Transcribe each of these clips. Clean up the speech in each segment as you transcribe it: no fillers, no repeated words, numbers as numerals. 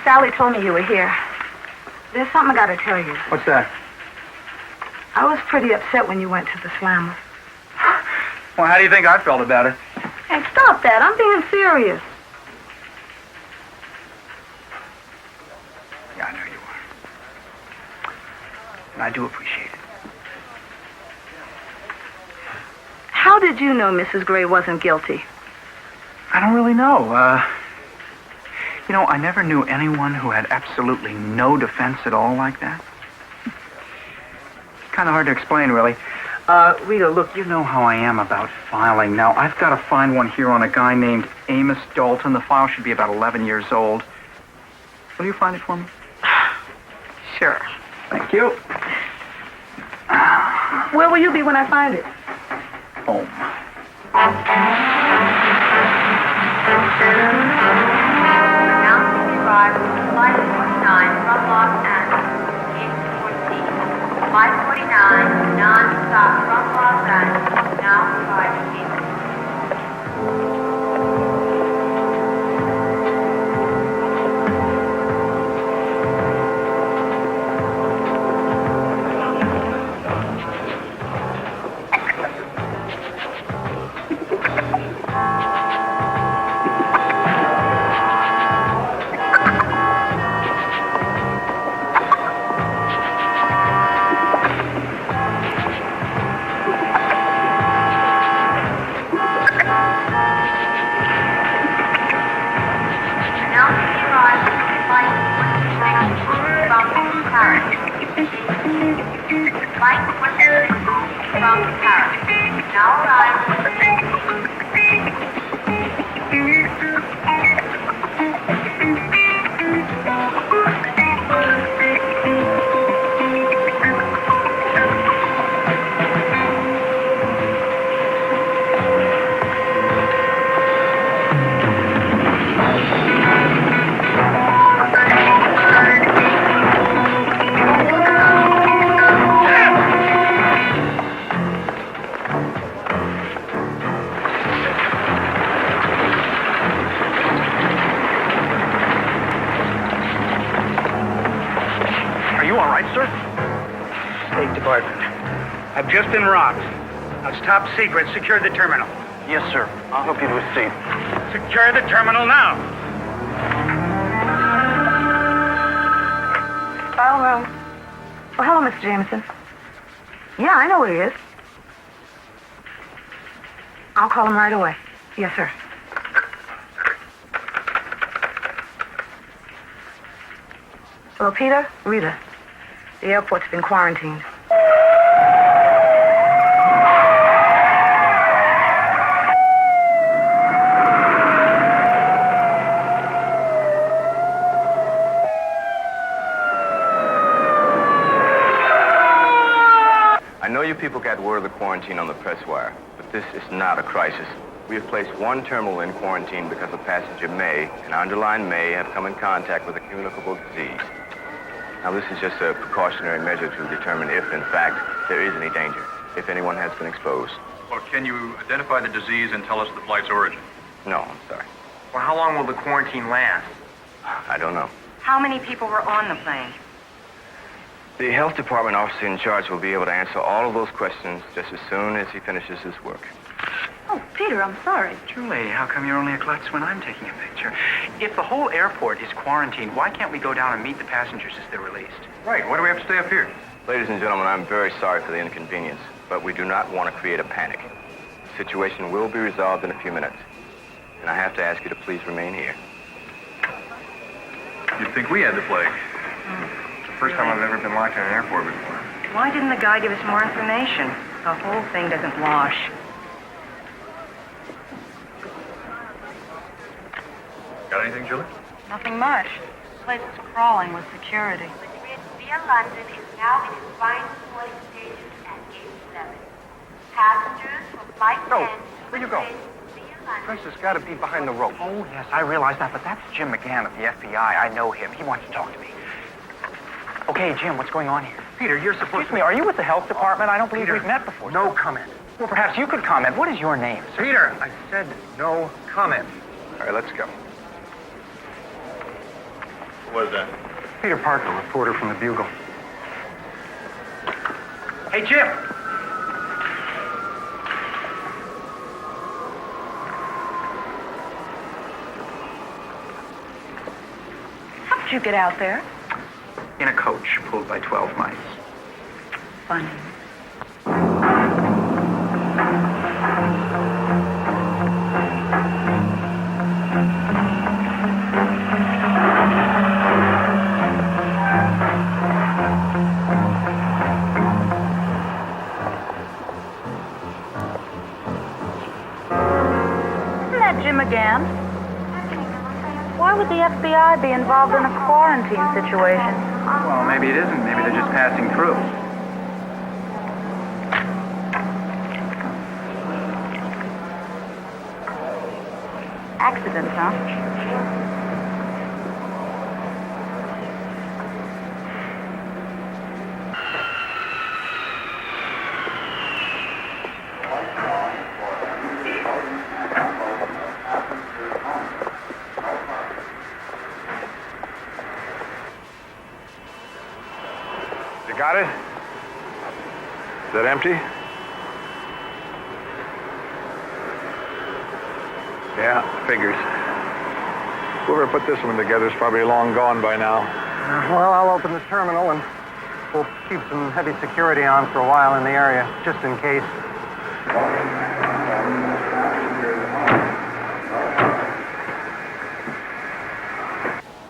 Sally told me you were here. There's something I gotta tell you. What's that? I was pretty upset when you went to the slammer. Well, how do you think I felt about it? Hey, stop that. I'm being serious. Yeah, I know you are. And I do appreciate it. How did you know Mrs. Gray wasn't guilty? I don't really know. I never knew anyone who had absolutely no defense at all like that. It's kind of hard to explain, really. Rita, look, you know how I am about filing. Now, I've got to find one here on a guy named Amos Dalton. The file should be about 11 years old. Will you find it for me? Sure. Thank you. Where will you be when I find it? Home. Flight 49 from Los Angeles, gate 14. Flight 49, non-stop from Los Angeles, now arriving gate 14. I've just been robbed. Now it's top secret. Secure the terminal. Yes, sir. I'll help you to a safe. Secure the terminal now. File room. Oh, hello, Mr. Jameson. Yeah, I know where he is. I'll call him right away. Yes, sir. Hello, Peter? Rita. The airport's been quarantined. I know you people got word of the quarantine on the press wire, but this is not a crisis. We have placed one terminal in quarantine because a passenger may, and underline may, have come in contact with a communicable disease. Now, this is just a precautionary measure to determine if, in fact, there is any danger, if anyone has been exposed. Well, can you identify the disease and tell us the flight's origin? No, I'm sorry. Well, how long will the quarantine last? I don't know. How many people were on the plane? The health department officer in charge will be able to answer all of those questions just as soon as he finishes his work. Oh, Peter, I'm sorry. Julie, how come you're only a klutz when I'm taking a picture? If the whole airport is quarantined, why can't we go down and meet the passengers as they're released? Right, why do we have to stay up here? Ladies and gentlemen, I'm very sorry for the inconvenience, but we do not want to create a panic. The situation will be resolved in a few minutes, and I have to ask you to please remain here. You'd think we had the plague. It's the first time I've ever been locked in an airport before. Why didn't the guy give us more information? The whole thing doesn't wash. Got anything, Julie? Nothing much. This place is crawling with security. Madrid via London is now in its final boarding stages at gate 7. Passengers for flight 10 where you go? via London. Princess got to be behind the rope. Oh, yes, I realize that, but that's Jim McGann of the FBI. I know him. He wants to talk to me. Okay, Jim, what's going on here? Peter, you're supposed Excuse me, are you with the health department? I don't believe we've met before. No comment. Well, perhaps you could comment. What is your name, sir? Peter, I said no comment. All right, let's go. What is that? Peter Parker, reporter from the Bugle. Hey, Jim! How did you get out there? In a coach pulled by 12 mice. Funny. Isn't that Jim again? Why would the FBI be involved in a quarantine situation? Well, maybe it isn't. Maybe they're just passing through. Accident, huh? You got it? Is that empty? Yeah, figures. Whoever put this one together is probably long gone by now. Well, I'll open the terminal and we'll keep some heavy security on for a while in the area, just in case.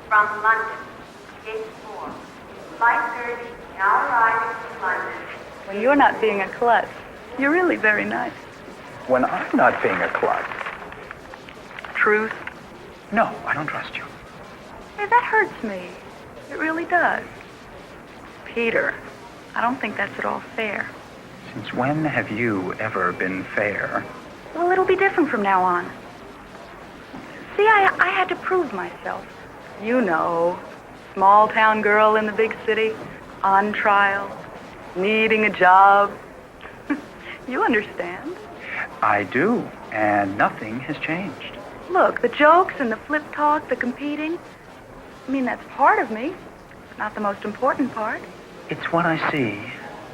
From London, gate 4. Flight 30 now arriving from London. Well, you're not being a klutz. You're really very nice. When I'm not being a klutz. Truth? No, I don't trust you. Hey, that hurts me. It really does. Peter, I don't think that's at all fair. Since when have you ever been fair? Well, it'll be different from now on. See, I had to prove myself. You know, small town girl in the big city, on trial, needing a job. You understand. I do, and nothing has changed. Look, the jokes and the flip talk, the competing, I mean, that's part of me, but not the most important part. It's what I see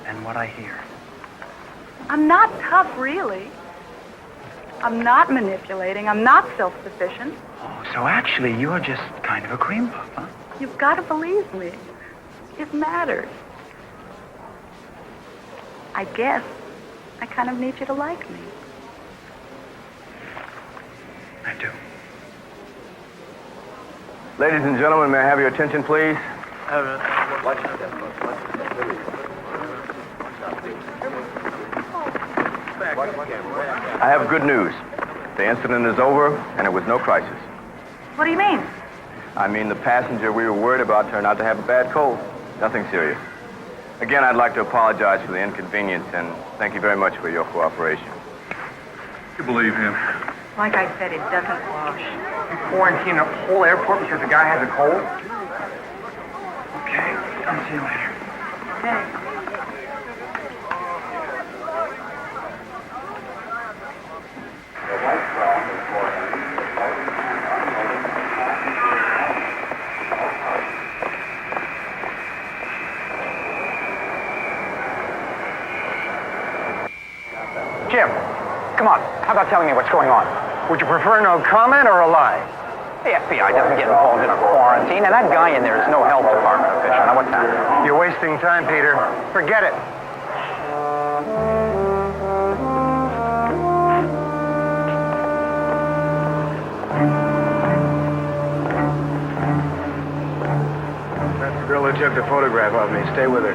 and what I hear. I'm not tough, really. I'm not manipulating. I'm not self-sufficient. Oh, so actually you're just kind of a cream puff, huh? You've got to believe me. It matters. I guess I kind of need you to like me. I do. Ladies and gentlemen, may I have your attention, please? I have good news. The incident is over, and it was no crisis. What do you mean? I mean, the passenger we were worried about turned out to have a bad cold. Nothing serious. Again, I'd like to apologize for the inconvenience, and thank you very much for your cooperation. You believe him? Like I said, it doesn't wash. You quarantine a whole airport because the guy has a cold? Okay, I'll see you later. Hey. Jim, come on. How about telling me what's going on? Would you prefer no comment or a lie? The FBI doesn't get involved in a quarantine, and that guy in there is no health department official. Now, what's that? You're wasting time, Peter. Forget it. That's the girl who took the photograph of me. Stay with her.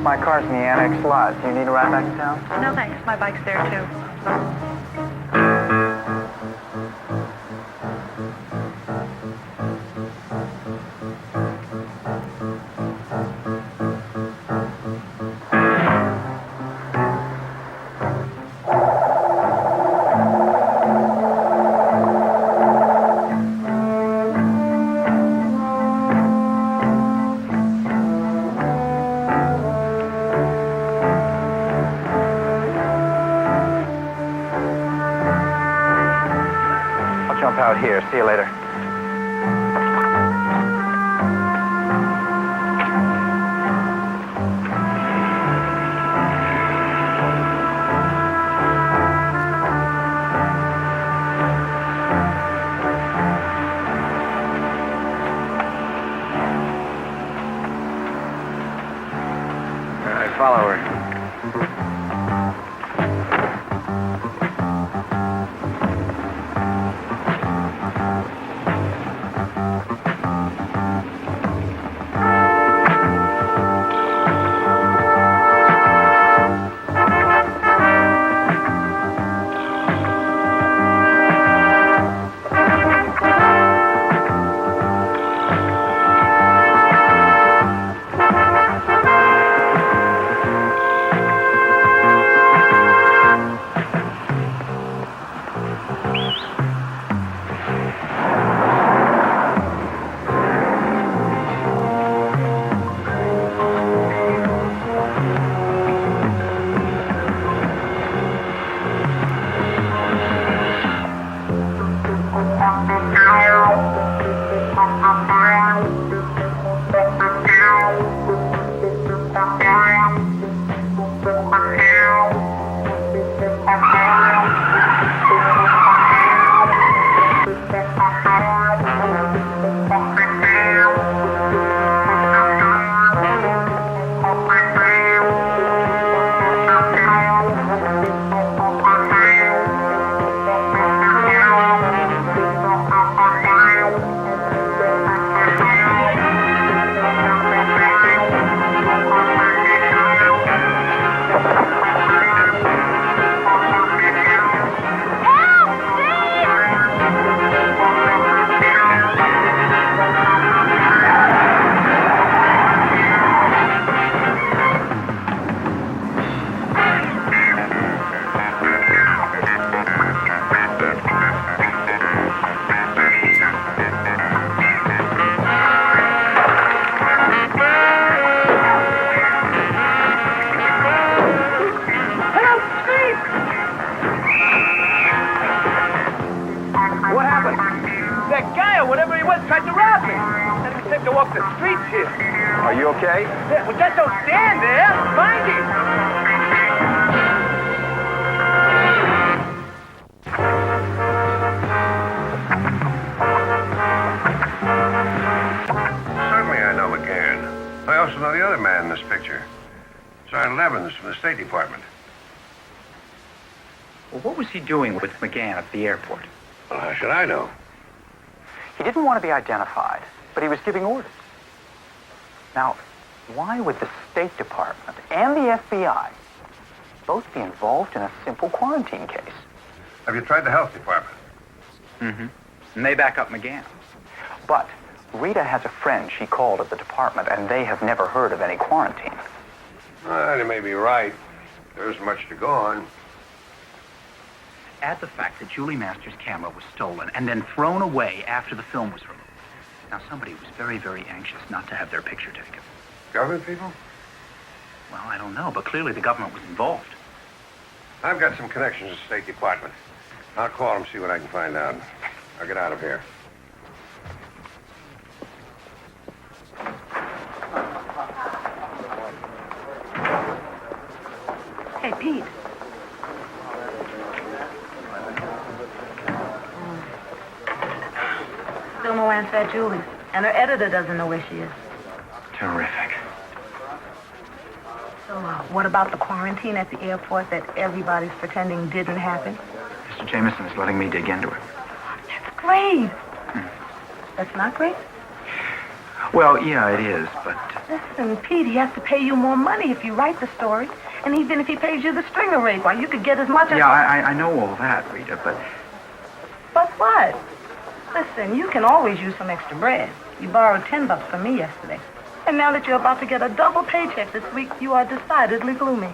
My car's in the annex lot. Do you need a ride back to town? No, thanks. My bike's there, too. jump out here. See you later. All right, follow her. Are you okay? Yeah, well, just don't stand there. Find him. Certainly I know McGann. I also know the other man in this picture. Sergeant Evans from the State Department. Well, what was he doing with McGann at the airport? Well, how should I know? He didn't want to be identified, but he was giving orders. Now, why would the State Department and the FBI both be involved in a simple quarantine case? Have you tried the Health Department? Mm-hmm. And they back up McGann. But Rita has a friend she called at the department, and they have never heard of any quarantine. Well, you may be right. There isn't much to go on. Add the fact that Julie Masters' camera was stolen and then thrown away after the film was removed. Now, somebody was very, very anxious not to have their picture taken. Government people? Well, I don't know, but clearly the government was involved. I've got some connections to the State Department. I'll call them, see what I can find out. I'll get out of here. Hey, Pete. Still no answer at Julie's. And her editor doesn't know where she is. Terrific. So, what about the quarantine at the airport that everybody's pretending didn't happen? Mr. Jameson is letting me dig into it. That's great. That's not great? Well, yeah, it is, but... Listen, Pete, he has to pay you more money if you write the story. And even if he pays you the stringer rate, why, you could get as much as... Yeah, I know all that, Rita, but... But what? Listen, you can always use some extra bread. You borrowed $10 from me yesterday. And now that you're about to get a double paycheck this week, you are decidedly gloomy.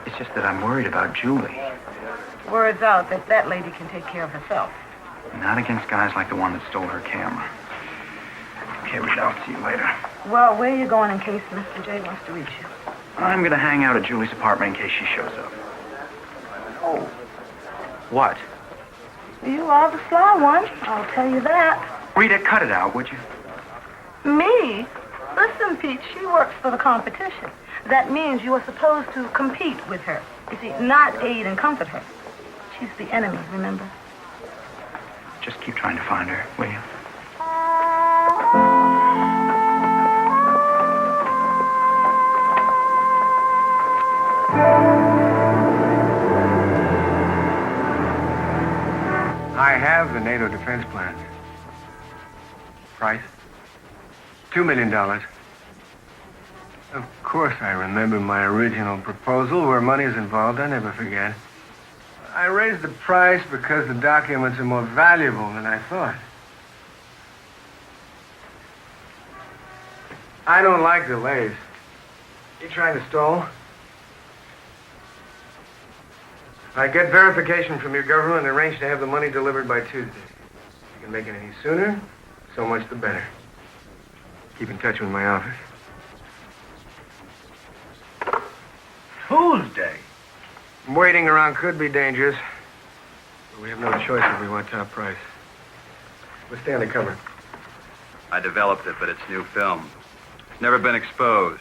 It's just that I'm worried about Julie. Word's out that that lady can take care of herself. Not against guys like the one that stole her camera. Okay, Rita, I'll see you later. Well, where are you going in case Mr. J wants to reach you? I'm going to hang out at Julie's apartment in case she shows up. Oh. What? You are the sly one, I'll tell you that. Rita, cut it out, would you? Me? Listen, Pete, she works for the competition. That means you are supposed to compete with her. You see, not aid and comfort her. She's the enemy, remember? Just keep trying to find her, will you? I have the NATO defense plan. Price? $2 million. Of course I remember my original proposal. Where money is involved, I never forget. I raised the price because the documents are more valuable than I thought. I don't like delays. You trying to stall? I get verification from your government and arrange to have the money delivered by Tuesday. If you can make it any sooner, so much the better. Keep in touch with my office. Tuesday? Waiting around could be dangerous, but we have no choice if we want top price. Let's stay undercover. I developed it, but it's new film. It's never been exposed.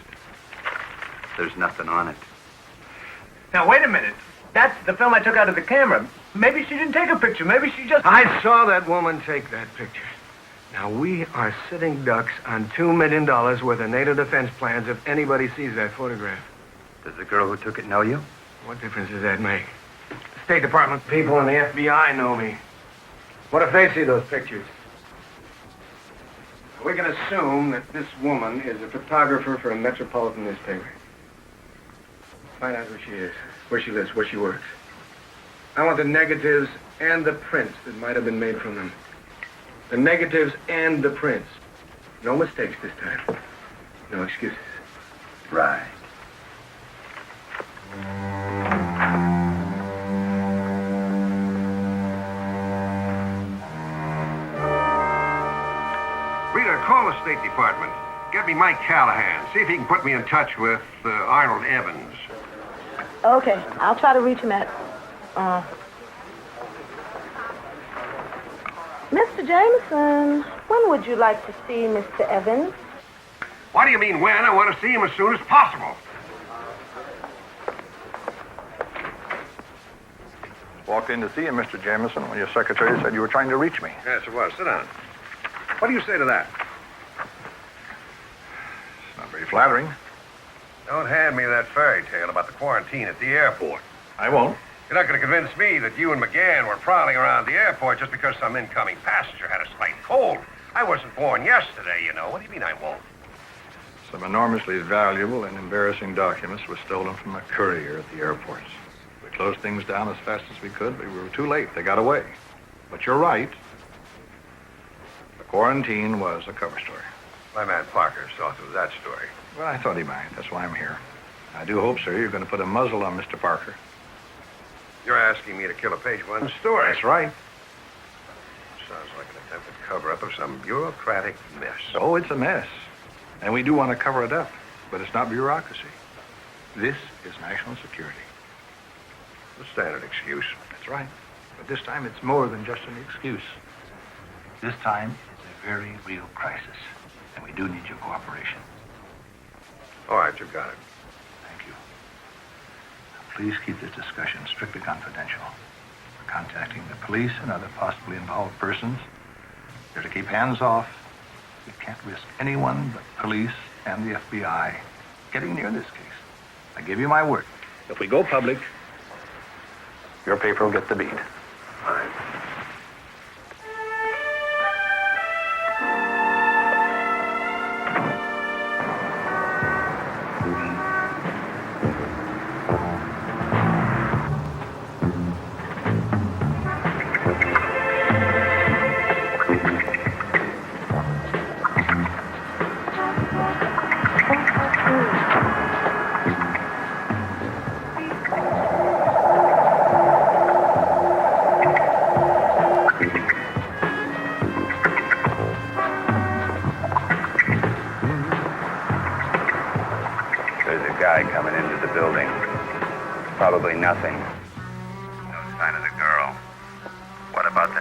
There's nothing on it. Now, wait a minute. That's the film I took out of the camera. Maybe she didn't take a picture. Maybe she just... I saw that woman take that picture. Now, we are sitting ducks on $2 million worth of NATO defense plans if anybody sees that photograph. Does the girl who took it know you? What difference does that make? The State Department people and the FBI know me. What if they see those pictures? We can assume that this woman is a photographer for a metropolitan newspaper. Find out who she is, where she lives, where she works. I want the negatives and the prints that might have been made from them. The negatives and the prints. No mistakes this time. No excuses. Right. Rita, call the State Department. Get me Mike Callahan. See if he can put me in touch with Arnold Evans. Okay, I'll try to reach him at, Mr. Jameson, when would you like to see Mr. Evans? What do you mean when? I want to see him as soon as possible. Walked in to see you, Mr. Jameson, when your secretary said you were trying to reach me. Yes, it was. Sit down. What do you say to that? It's not very flattering. Don't hand me that fairy tale about the quarantine at the airport. I won't. You're not going to convince me that you and McGann were prowling around the airport just because some incoming passenger had a slight cold. I wasn't born yesterday, you know. What do you mean I won't? Some enormously valuable and embarrassing documents were stolen from a courier at the airport. We closed things down as fast as we could, but we were too late. They got away. But you're right. The quarantine was a cover story. My man Parker saw through that story. Well, I thought he might. That's why I'm here. I do hope, sir, you're going to put a muzzle on Mr. Parker. You're asking me to kill a page one story. That's right. Sounds like an attempted cover-up of some bureaucratic mess. Oh, it's a mess. And we do want to cover it up. But it's not bureaucracy. This is national security. The standard excuse. That's right. But this time it's more than just an excuse. This time it's a very real crisis. And we do need your cooperation. All right, you've got it. Thank you. Please keep this discussion strictly confidential. We're contacting the police and other possibly involved persons. They're to keep hands off. We can't risk anyone but police and the FBI getting near this case. I give you my word. If we go public, your paper will get the beat. All right. Coming into the building. Probably nothing. No sign of the girl. What about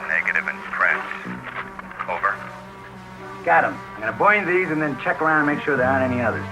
Got them. I'm going to burn these and then check around and make sure there aren't any others.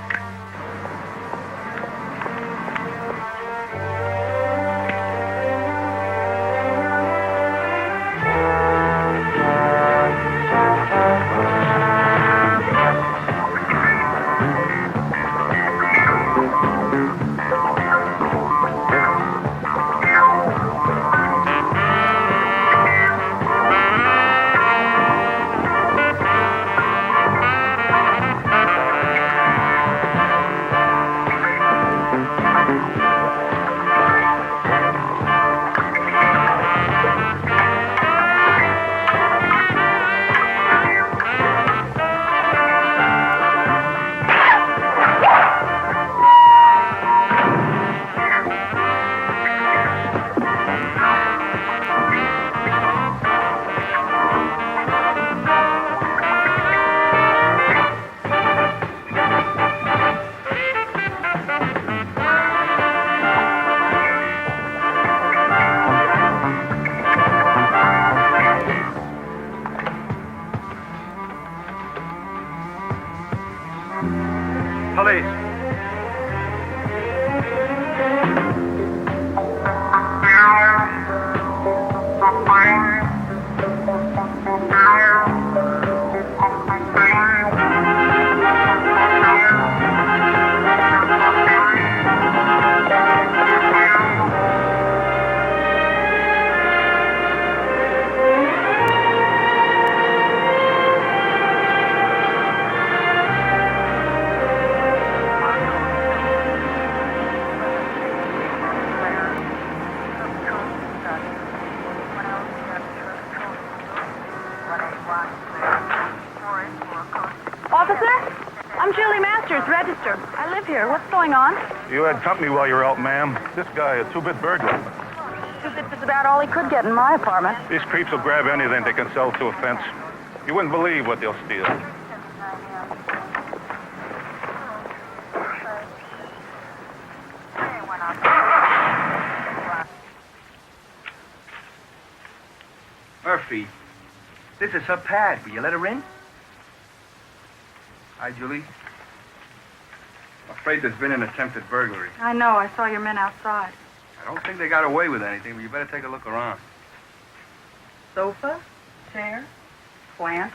You had company while you were out, ma'am. This guy, a two-bit burglar. Two-bits is about all he could get in my apartment. These creeps will grab anything they can sell to a fence. You wouldn't believe what they'll steal. Murphy, this is her pad. Will you let her in? Hi, Julie. I'm afraid there's been an attempted burglary. I know. I saw your men outside. I don't think they got away with anything, but you better take a look around. Sofa, chair, plant.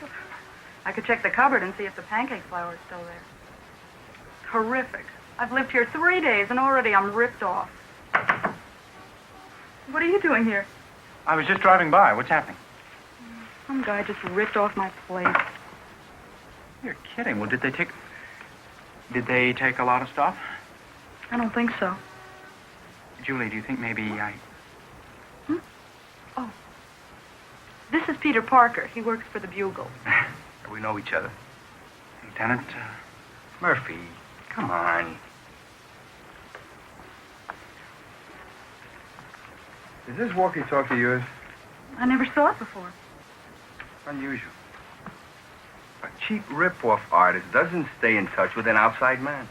I could check the cupboard and see if the pancake flour is still there. Terrific. I've lived here 3 days and already I'm ripped off. What are you doing here? I was just driving by. What's happening? Some guy just ripped off my plate. You're kidding. Well, did they take a lot of stuff? I don't think so. Julie, do you think maybe I... Oh. This is Peter Parker. He works for the Bugle. We know each other. Lieutenant, Murphy, come on. Is this walkie-talkie yours? I never saw it before. Unusual. A cheap rip-off artist doesn't stay in touch with an outside man.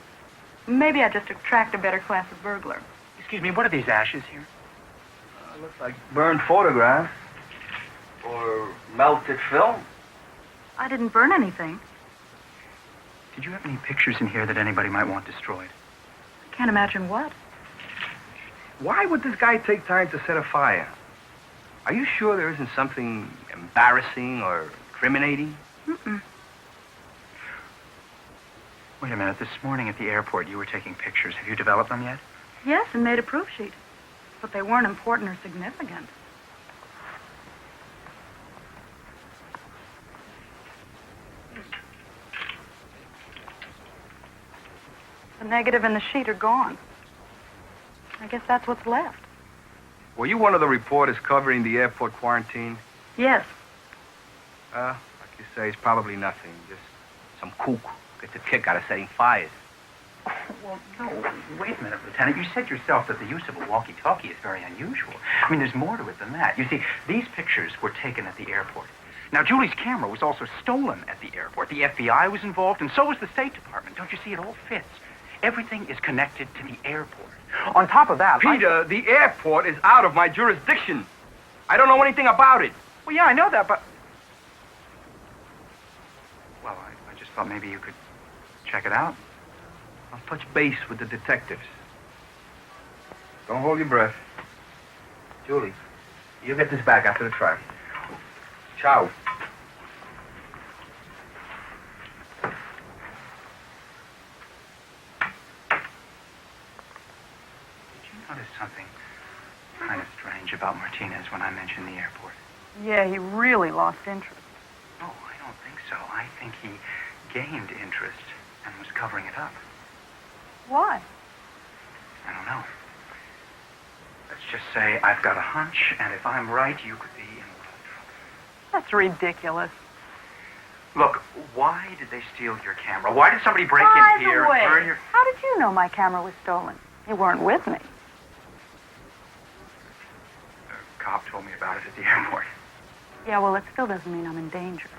Maybe I just attract a better class of burglar. excuse me, what are these ashes here? Looks like burned photographs. Or melted film. I didn't burn anything. Did you have any pictures in here that anybody might want destroyed? I can't imagine what. Why would this guy take time to set a fire? Are you sure there isn't something embarrassing or incriminating? Mm-mm. Wait a minute. This morning at the airport, you were taking pictures. Have you developed them yet? Yes, and made a proof sheet. But they weren't important or significant. The negative and the sheet are gone. I guess that's what's left. Were you one of the reporters covering the airport quarantine? Yes. Like you say, it's probably nothing. Just some kook gets a kick out of setting fires. Oh, well, no. Wait a minute, Lieutenant. You said yourself that the use of a walkie-talkie is very unusual. I mean, there's more to it than that. You see, these pictures were taken at the airport. Now, Julie's camera was also stolen at the airport. The FBI was involved, and so was the State Department. Don't you see? It all fits. Everything is connected to the airport. On top of that... Peter, the airport is out of my jurisdiction. I don't know anything about it. Well, yeah, I know that, but... Well, thought maybe you could check it out. I'll touch base with the detectives. Don't hold your breath. Julie, you get this back after the trial. Ciao. Notice something kind of strange about Martinez when I mentioned the airport. Yeah, he really lost interest. Oh, I don't think so. I think he gained interest and was covering it up. Why? I don't know. Let's just say I've got a hunch, and if I'm right, you could be in a lot of trouble. That's ridiculous. Look, why did they steal your camera? Why did somebody break By in here the way, and burn your... how did you know my camera was stolen? You weren't with me. A cop told me about it at the airport. Yeah, well, it still doesn't mean I'm in danger.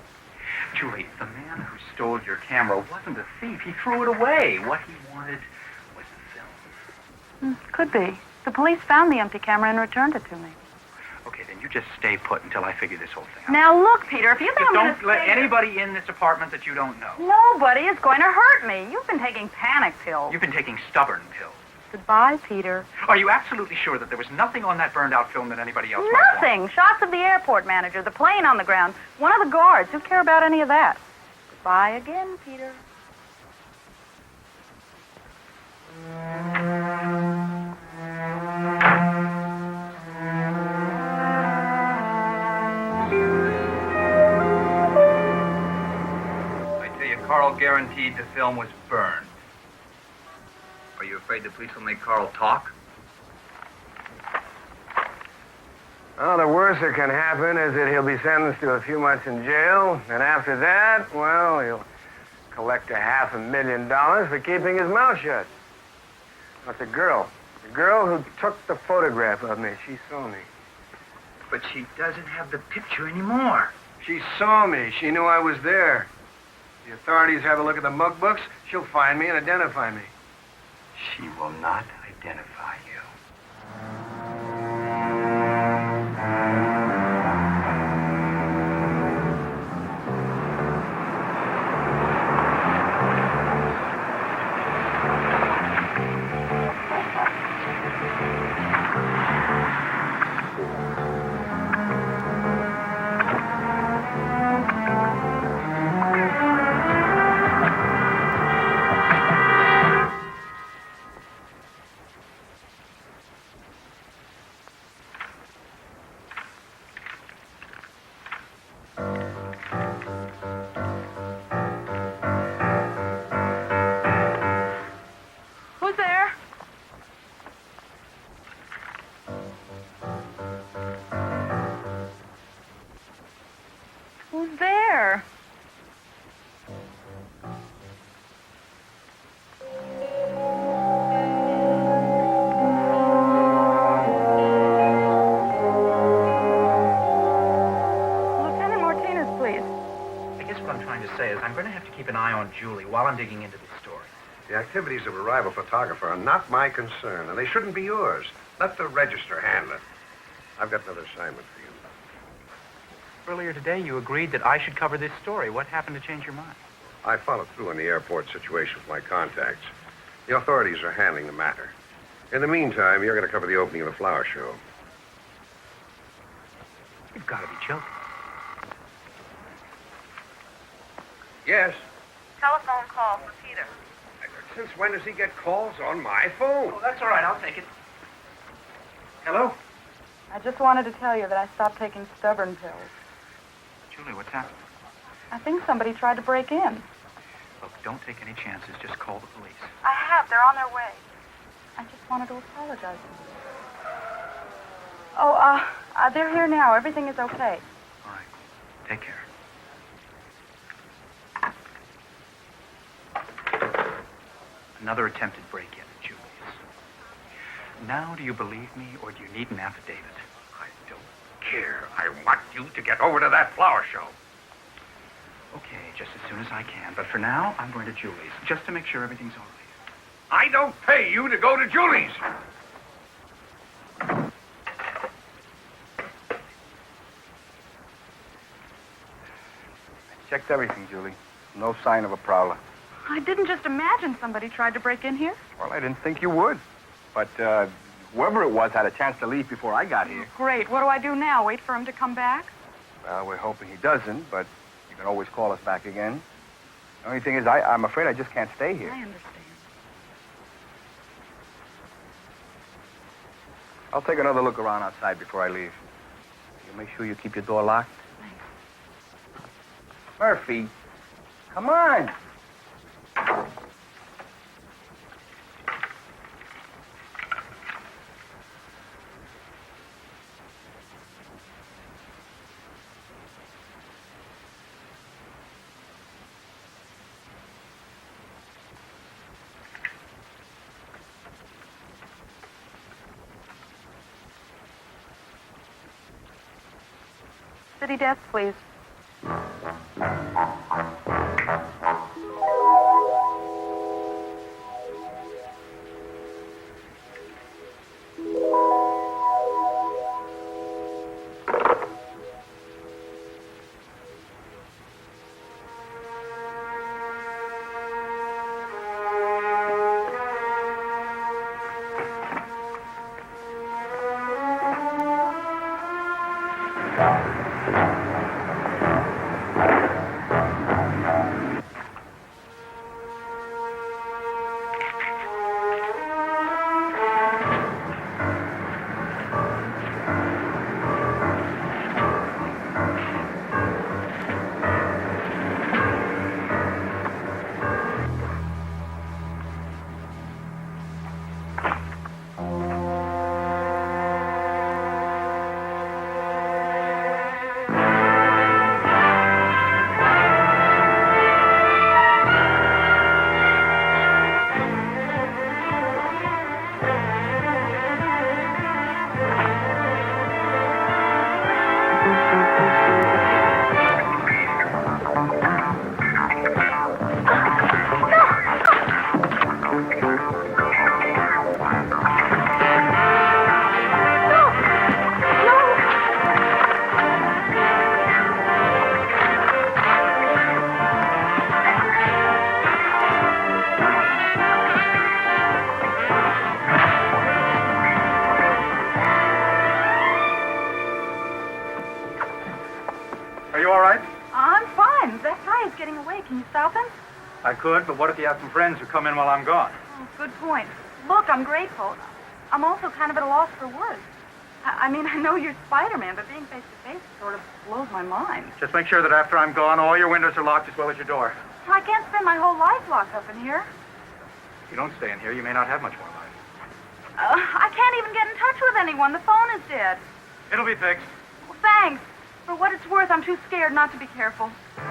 Julie, the man who stole your camera wasn't a thief. He threw it away. What he wanted was the film. Could be. The police found the empty camera and returned it to me. Okay, then you just stay put until I figure this whole thing out. Now, look, Peter, if you think Just I'm going don't to let anybody in this apartment that you don't know. Nobody is going to hurt me. You've been taking panic pills. You've been taking stubborn pills. Goodbye, Peter. Are you absolutely sure that there was nothing on that burned-out film that anybody else might want? Nothing. Shots of the airport manager, the plane on the ground, one of the guards. Who care about any of that? Goodbye again, Peter. I tell you, Carl guaranteed the film was burned. Are you afraid the police will make Carl talk? Well, the worst that can happen is that he'll be sentenced to a few months in jail, and after that, well, he'll collect $500,000 for keeping his mouth shut. But the girl who took the photograph of me, she saw me. But she doesn't have the picture anymore. She saw me. She knew I was there. The authorities have a look at the mug books. She'll find me and identify me. She will not identify you. Who's there? Who's there? Lieutenant Martinez, please. I guess what I'm trying to say is I'm going to have to keep an eye on Julie while I'm digging into this story. The activities of a rival photographer are not my concern, and they shouldn't be yours. Let the register handle it. I've got another assignment for you. Earlier today, you agreed that I should cover this story. What happened to change your mind? I followed through on the airport situation with my contacts. The authorities are handling the matter. In the meantime, you're going to cover the opening of the flower show. You've got to be joking. Yes? Telephone call for Peter. Since when does he get calls on my phone? Oh, that's all right. I'll take it. Hello? I just wanted to tell you that I stopped taking stubborn pills. Julie, what's happened? I think somebody tried to break in. Look, don't take any chances. Just call the police. I have. They're on their way. I just wanted to apologize to you. Oh, they're here now. Everything is okay. All right. Take care. Another attempted break-in at Julie's. Now, do you believe me, or do you need an affidavit? I don't care. I want you to get over to that flower show. Okay, just as soon as I can. But for now, I'm going to Julie's, just to make sure everything's all right. I don't pay you to go to Julie's. Checked everything, Julie. No sign of a prowler. I didn't just imagine somebody tried to break in here. Well, I didn't think you would. But whoever it was had a chance to leave before I got here. Great. What do I do now? Wait for him to come back? Well, we're hoping he doesn't, but you can always call us back again. The only thing is, I'm afraid I just can't stay here. I understand. I'll take another look around outside before I leave. You make sure you keep your door locked. Thanks. Murphy, come on. City desk, please. I could, but what if you have some friends who come in while I'm gone? Oh, good point. Look, I'm grateful. I'm also kind of at a loss for words. I mean, I know you're Spider-Man, but being face-to-face sort of blows my mind. Just make sure that after I'm gone, all your windows are locked as well as your door. I can't spend my whole life locked up in here. If you don't stay in here, you may not have much more life. I can't even get in touch with anyone. The phone is dead. It'll be fixed. Well, thanks. For what it's worth, I'm too scared not to be careful. I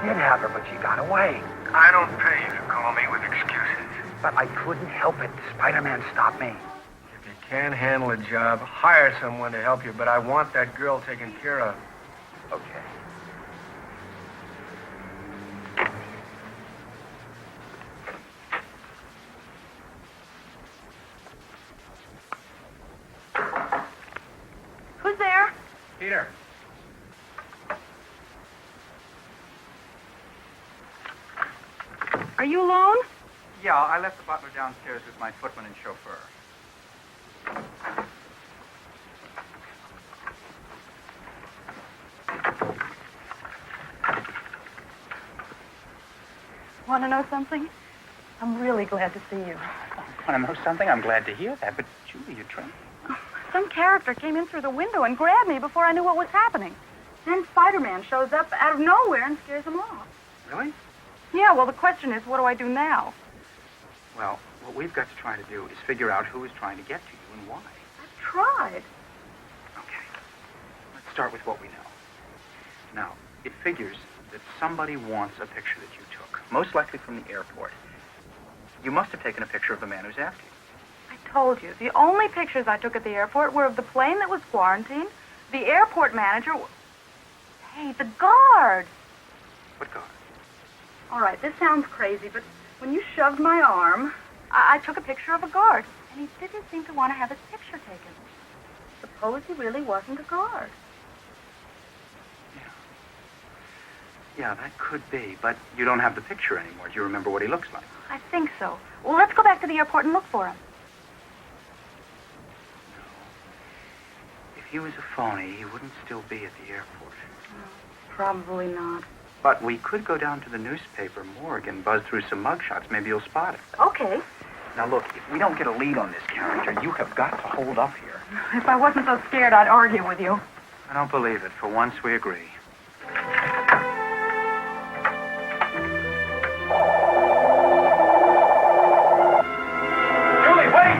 did have her, but she got away. I don't pay you to call me with excuses. But I couldn't help it. Spider-Man stopped me. If you can't handle a job, hire someone to help you, but I want that girl taken care of. Okay. Who's there? Peter. Are you alone? Yeah, I left the butler downstairs with my footman and chauffeur. Want to know something? I'm really glad to see you. Want to know something? I'm glad to hear that, but Julie, you're trying. Some character came in through the window and grabbed me before I knew what was happening. Then Spider-Man shows up out of nowhere and scares him off. Really? Yeah, well, the question is, what do I do now? Well, what we've got to try to do is figure out who is trying to get to you and why. I've tried. Okay. Let's start with what we know. Now, it figures that somebody wants a picture that you took, most likely from the airport. You must have taken a picture of the man who's after you. I told you, the only pictures I took at the airport were of the plane that was quarantined, the airport manager... Hey, the guard! What guard? All right, this sounds crazy, but when you shoved my arm, I took a picture of a guard, and he didn't seem to want to have his picture taken. Suppose he really wasn't a guard. Yeah, that could be, but you don't have the picture anymore. Do you remember what he looks like? I think so. Well, let's go back to the airport and look for him. If he was a phony, he wouldn't still be at the airport. Probably not. But we could go down to the newspaper morgue and buzz through some mugshots. Maybe you'll spot him. Okay. Now, look, if we don't get a lead on this character, you have got to hold up here. If I wasn't so scared, I'd argue with you. I don't believe it. For once, we agree. Julie, wait!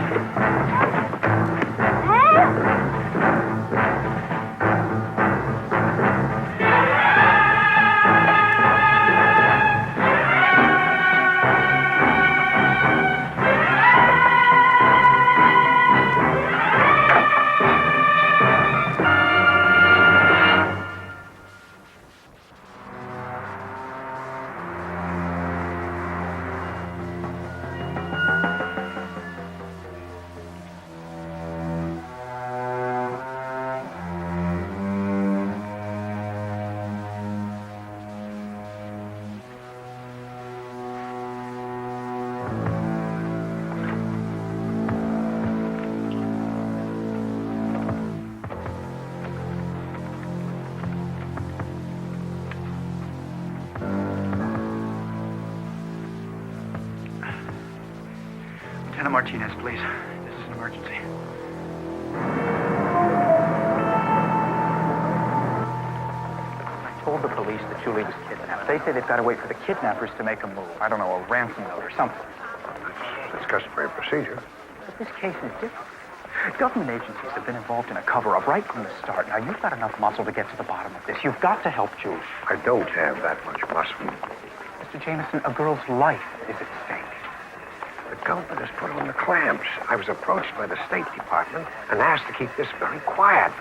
Lieutenant Martinez, please. This is an emergency. I told the police that Julie was kidnapped. They say they've got to wait for the kidnappers to make a move. I don't know, a ransom note or something. That's customary procedure. But this case is different. Government agencies have been involved in a cover-up right from the start. Now, you've got enough muscle to get to the bottom of this. You've got to help Julie. I don't have that much muscle. Mr. Jameson, a girl's life is at stake. The government has put on the clamps. I was approached by the State Department and asked to keep this very quiet.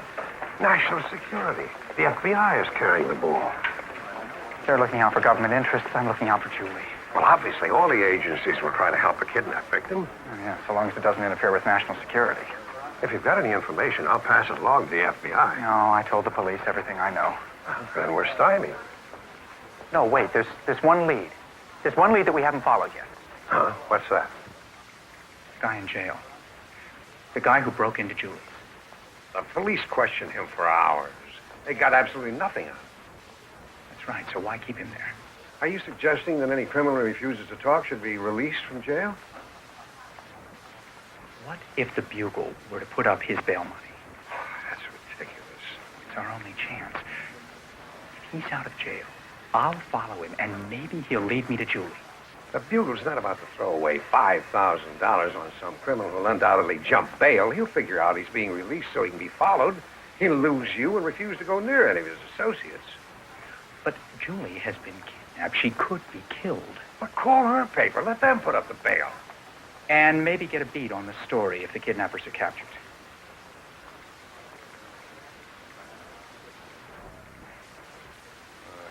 National security. The FBI is carrying the ball. They're looking out for government interests. I'm looking out for Julie. Well, obviously, all the agencies will try to help a kidnap victim. Oh, yeah, so long as it doesn't interfere with national security. If you've got any information, I'll pass it along to the FBI. No, I told the police everything I know. Then we're stymied. No, wait, there's one lead. There's one lead that we haven't followed yet. Huh? What's that? The guy in jail. The guy who broke into Julie's. The police questioned him for hours. They got absolutely nothing out of him. That's right, so why keep him there? Are you suggesting that any criminal who refuses to talk should be released from jail? What if the Bugle were to put up his bail money? That's ridiculous. It's our only chance. If he's out of jail, I'll follow him, and maybe he'll lead me to Julie. The Bugle's not about to throw away $5,000 on some criminal who'll undoubtedly jump bail. He'll figure out he's being released so he can be followed. He'll lose you and refuse to go near any of his associates. But Julie has been kidnapped. She could be killed. But call her paper. Let them put up the bail. And maybe get a beat on the story if the kidnappers are captured.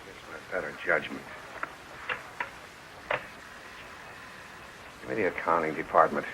Against my better judgment. Give me the accounting department.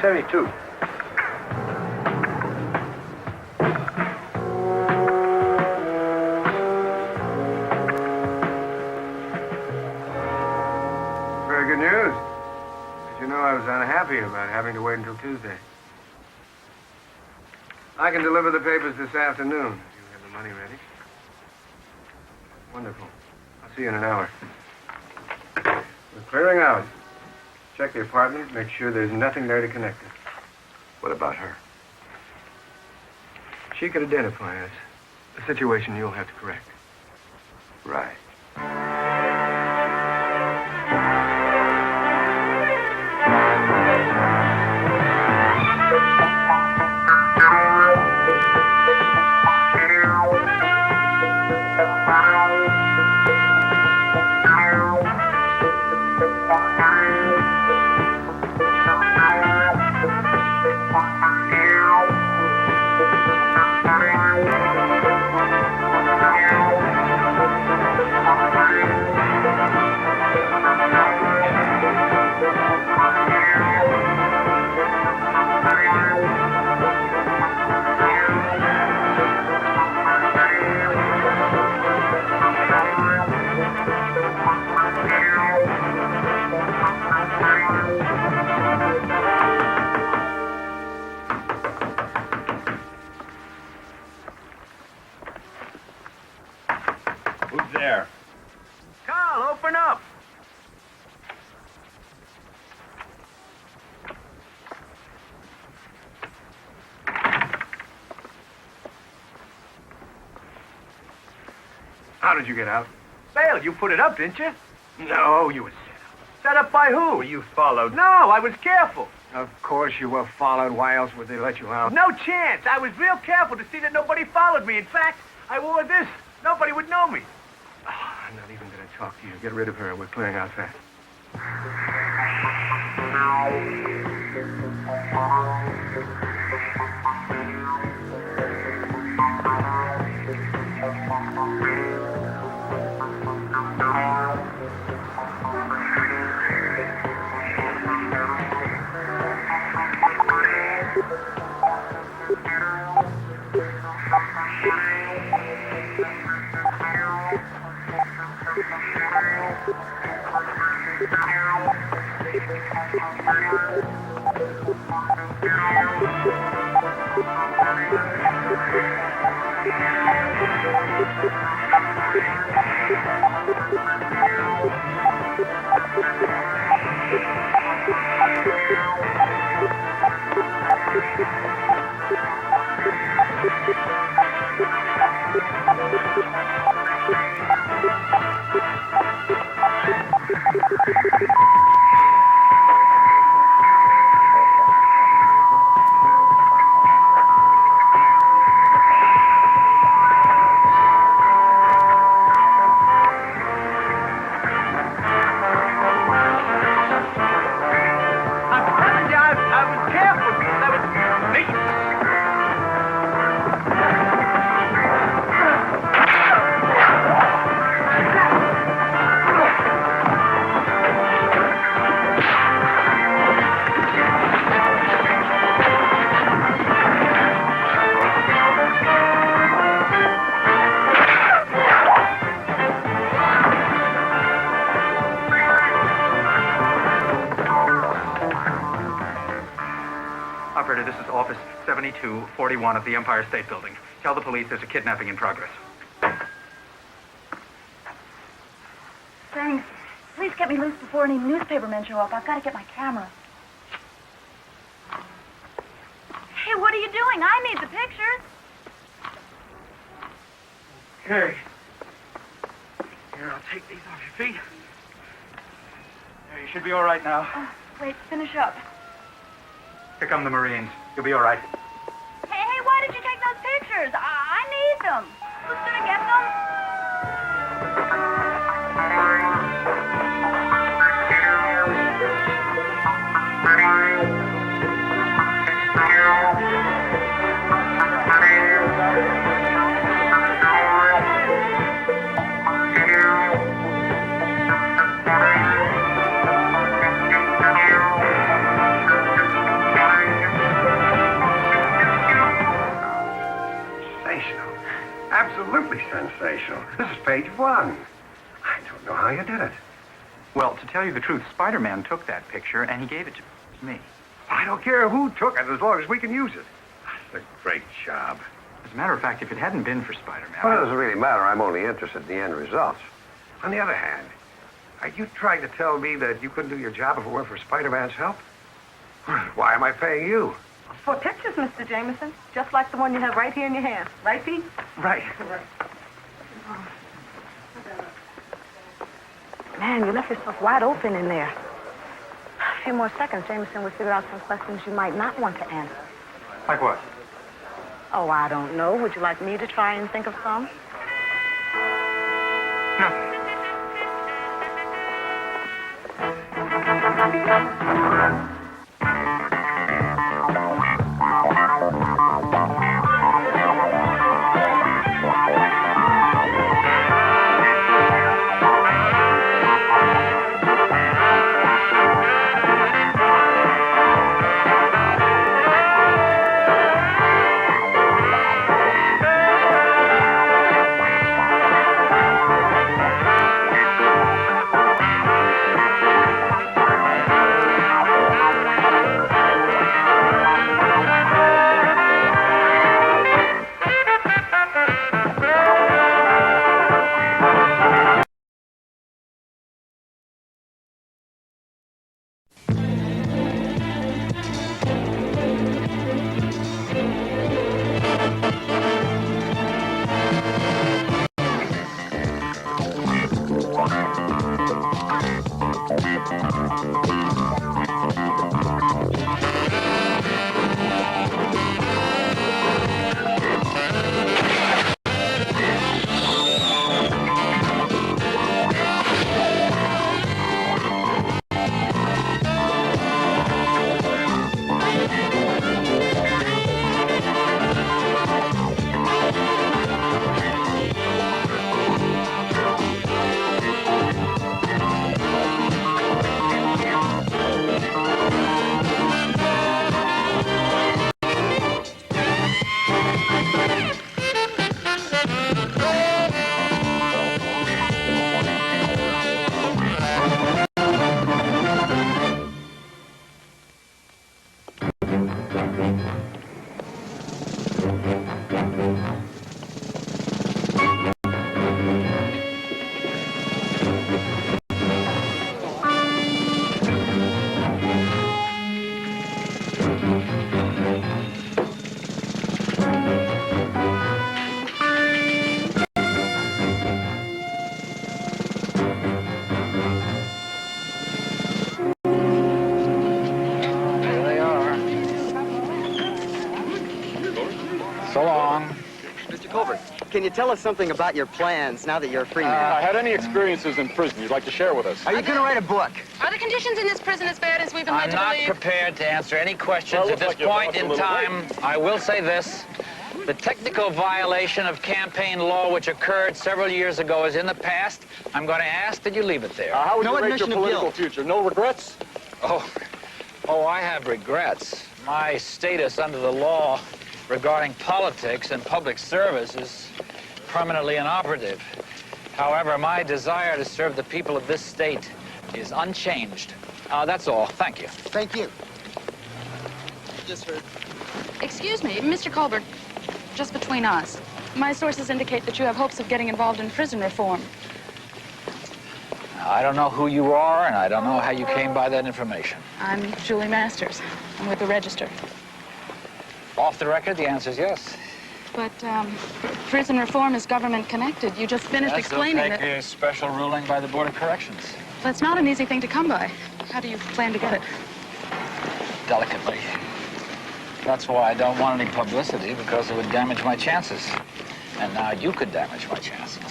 72. Very good news. As you know, I was unhappy about having to wait until Tuesday. I can deliver the papers this afternoon. You have the money ready. Wonderful. I'll see you in an hour. We're clearing out. Check the apartment. Make sure there's nothing there to connect us. What about her? She could identify us. A situation you'll have to correct. Right. Who's there? Carl, open up. How did you get out? Bail, you put it up, didn't you? No, you were set up. Set up by who? Were you followed? No, I was careful. Of course you were followed. Why else would they let you out? No chance. I was real careful to see that nobody followed me. In fact, I wore this. Nobody would know me. I'm not even going to talk to you. Get rid of her. We're clearing out fast. Operator, this is Office 7241 of the Empire State Building. Tell the police there's a kidnapping in progress. Thanks. Please get me loose before any newspapermen show up. I've got to get my camera. Hey, what are you doing? I need the pictures. Okay. Here, I'll take these off your feet. There, you should be all right now. Oh, wait, finish up. Here come the Marines. You'll be all right. Hey, why did you take those pictures? I need them. Who's gonna get them? sensational. This is page 1. I don't know how you did it. Well, to tell you the truth, Spider-Man took that picture and he gave it to me. I don't care who took it as long as we can use it. That's a great job. As a matter of fact, if it hadn't been for Spider-Man... Well, it doesn't really matter. I'm only interested in the end results. On the other hand, are you trying to tell me that you couldn't do your job if it weren't for Spider-Man's help? Why am I paying you? For pictures, Mr. Jameson. Just like the one you have right here in your hand. Right, Pete? Right. Man, you left yourself wide open in there. A few more seconds, Jameson would figure out some questions you might not want to answer. Like what? Oh, I don't know. Would you like me to try and think of some? No. So long. Mr. Colbert, can you tell us something about your plans now that you're a free man? I had any experiences in prison you'd like to share with us? Are you going to write a book? Are the conditions in this prison as bad as we've been led I'm to not believe? prepared to answer any questions at this point in time. I will say this. The technical violation of campaign law which occurred several years ago is in the past. I'm going to ask that you leave it there. How would you rate your political future? No regrets? Oh, I have regrets. My status under the law regarding politics and public service is permanently inoperative. However, my desire to serve the people of this state is unchanged. That's all. Thank you. Thank you. Just heard. Excuse me, Mr. Colbert, just between us. My sources indicate that you have hopes of getting involved in prison reform. I don't know who you are, and I don't know how you came by that information. I'm Julie Masters. I'm with the Register. Off the record, the answer is yes. But prison reform is government connected. You just finished explaining that. They'll take a special ruling by the Board of Corrections. That's not an easy thing to come by. How do you plan to get it? Delicately. That's why I don't want any publicity, because it would damage my chances. And now you could damage my chances.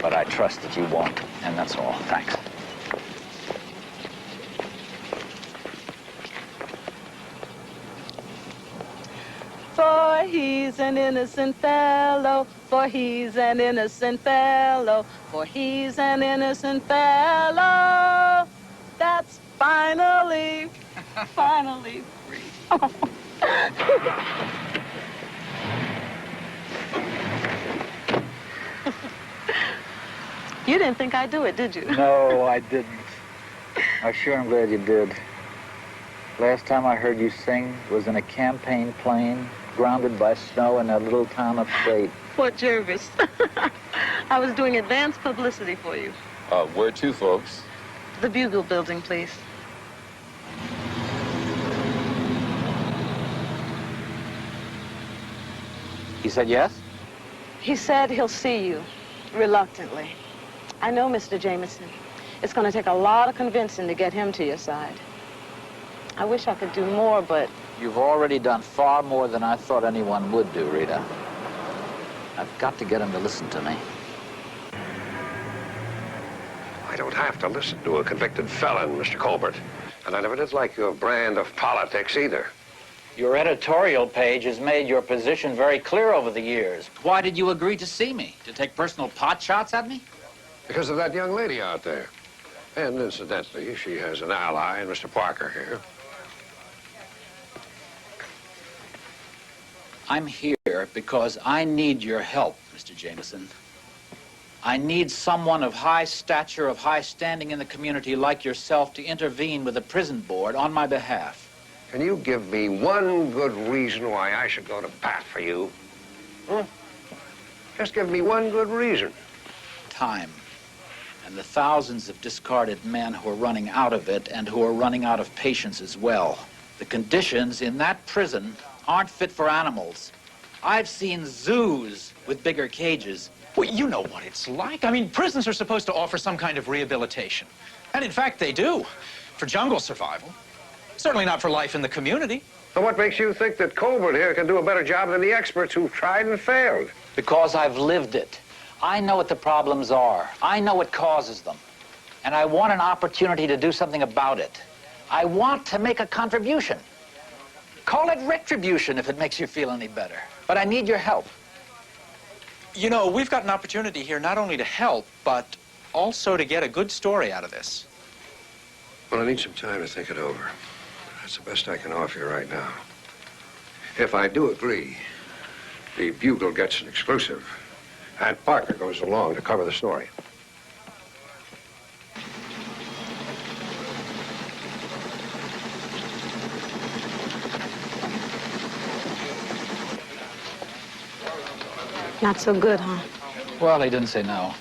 But I trust that you won't, and that's all. Thanks. For he's an innocent fellow, for he's an innocent fellow, for he's an innocent fellow. That's finally free. You didn't think I'd do it, did you? No, I didn't. I sure am glad you did. Last time I heard you sing was in a campaign plane, grounded by snow in that little town upstate. Fort Jervis. I was doing advanced publicity for you. Where to, folks? The Bugle building, please. He said yes? He said he'll see you, reluctantly. I know, Mr. Jameson. It's going to take a lot of convincing to get him to your side. I wish I could do more, but... You've already done far more than I thought anyone would do, Rita. I've got to get him to listen to me. I don't have to listen to a convicted felon, Mr. Colbert. And I never did like your brand of politics either. Your editorial page has made your position very clear over the years. Why did you agree to see me? To take personal pot shots at me? Because of that young lady out there. And incidentally, she has an ally in Mr. Parker here. I'm here because I need your help, Mr. Jameson. I need someone of high stature, of high standing in the community like yourself to intervene with the prison board on my behalf. Can you give me one good reason why I should go to bat for you? Just give me one good reason. Time. And the thousands of discarded men who are running out of it and who are running out of patience as well. The conditions in that prison aren't fit for animals. I've seen zoos with bigger cages. Well, you know what it's like. I mean, prisons are supposed to offer some kind of rehabilitation. And in fact, they do. For jungle survival. Certainly not for life in the community. So what makes you think that Colbert here can do a better job than the experts who've tried and failed? Because I've lived it. I know what the problems are. I know what causes them. And I want an opportunity to do something about it. I want to make a contribution. Call it retribution if it makes you feel any better. But I need your help. You know, we've got an opportunity here not only to help, but also to get a good story out of this. Well, I need some time to think it over. That's the best I can offer you right now. If I do agree, the Bugle gets an exclusive, and Parker goes along to cover the story. Not so good, huh? Well, he didn't say no.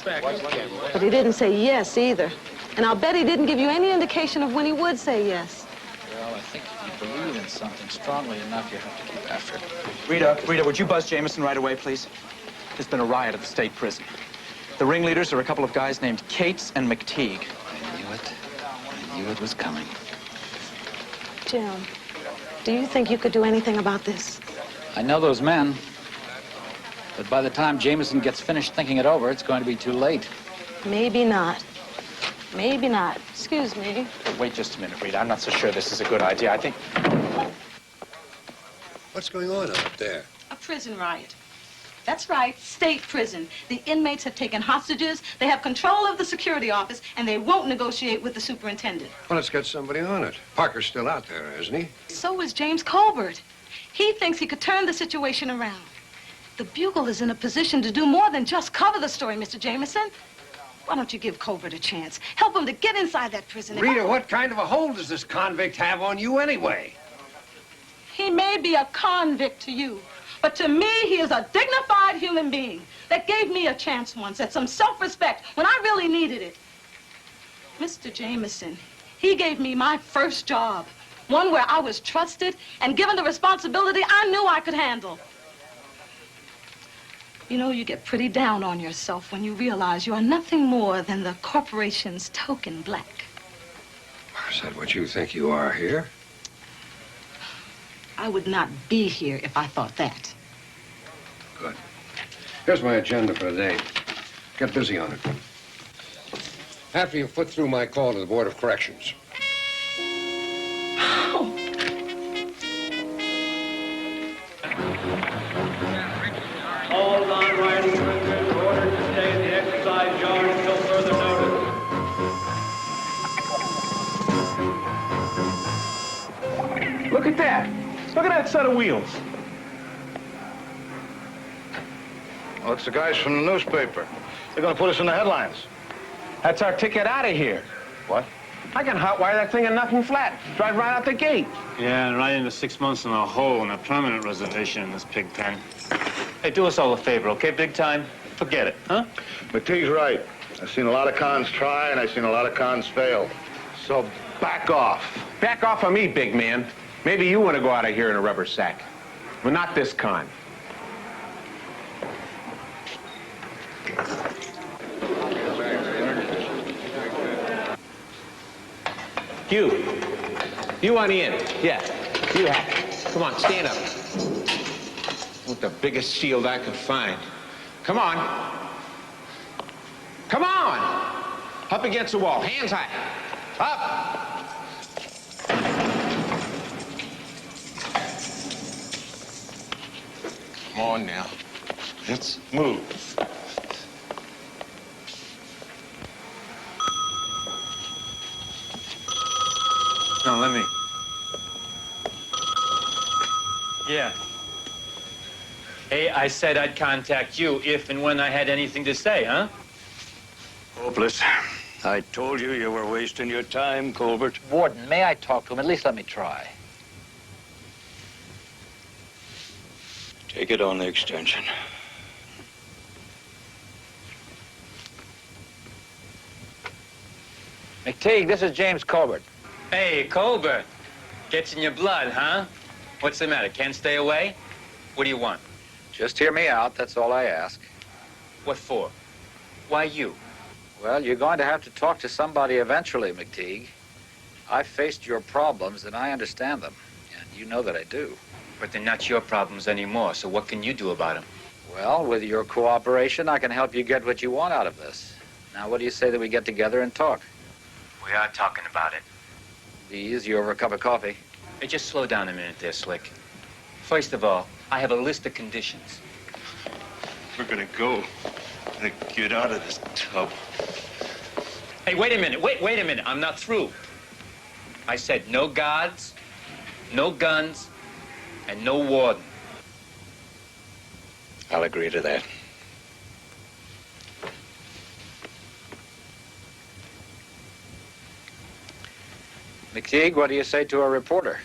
But he didn't say yes either. And I'll bet he didn't give you any indication of when he would say yes. Well, I think if you believe in something strongly enough, you have to keep after it. Rita, would you buzz Jameson right away, please? There's been a riot at the state prison. The ringleaders are a couple of guys named Cates and McTeague. I knew it. I knew it was coming. Jim, do you think you could do anything about this? I know those men. But by the time Jameson gets finished thinking it over, it's going to be too late. Maybe not. Maybe not. Excuse me. Wait just a minute, Rita. I'm not so sure this is a good idea. I think... What's going on out there? A prison riot. That's right, state prison. The inmates have taken hostages, they have control of the security office, and they won't negotiate with the superintendent. Well, let's get somebody on it. Parker's still out there, isn't he? So is James Colbert. He thinks he could turn the situation around. The Bugle is in a position to do more than just cover the story, Mr. Jameson. Why don't you give Colbert a chance? Help him to get inside that prison. Rita, what kind of a hold does this convict have on you anyway? He may be a convict to you, but to me, he is a dignified human being that gave me a chance once at some self-respect when I really needed it. Mr. Jameson, he gave me my first job, one where I was trusted and given the responsibility I knew I could handle. You know, you get pretty down on yourself when you realize you are nothing more than the corporation's token black. Is that what you think you are here? I would not be here if I thought that. Good. Here's my agenda for the day. Get busy on it. After you've put through my call to the Board of Corrections. All non-riding prisoners are ordered to stay in the exercise yard until further notice. Look at that. Look at that set of wheels. Well, it's the guys from the newspaper. They're going to put us in the headlines. That's our ticket out of here. What? I can hotwire that thing and knock him flat. Drive right out the gate. Yeah, and right into 6 months in a hole and a permanent reservation in this pig pen. Hey, do us all a favor, okay, big time? Forget it, huh? McTeague's right. I've seen a lot of cons try, and I've seen a lot of cons fail. So back off. Back off of me, big man. Maybe you want to go out of here in a rubber sack. But not this con. You on the end. Yeah, you have it. Come on, stand up. With the biggest shield I could find. Come on. Come on! Up against the wall, hands high. Up! Come on now. Let's move. No, let me. Yeah. Hey, I said I'd contact you if and when I had anything to say, huh? Hopeless. I told you you were wasting your time, Colbert. Warden, may I talk to him? At least let me try. Take it on the extension. McTeague, this is James Colbert. Hey, Colbert. Gets in your blood, huh? What's the matter? Can't stay away? What do you want? Just hear me out, that's all I ask. What for? Why you? Well, you're going to have to talk to somebody eventually, McTeague. I've faced your problems, and I understand them. And you know that I do. But they're not your problems anymore, so what can you do about them? Well, with your cooperation, I can help you get what you want out of this. Now, what do you say that we get together and talk? We are talking about it. Be easy over a cup of coffee. Hey, just slow down a minute there, Slick. First of all, I have a list of conditions. We're gonna go. Get out of this tub. Hey, wait a minute. Wait a minute. I'm not through. I said no guards, no guns, and no warden. I'll agree to that. McTeague, what do you say to a reporter?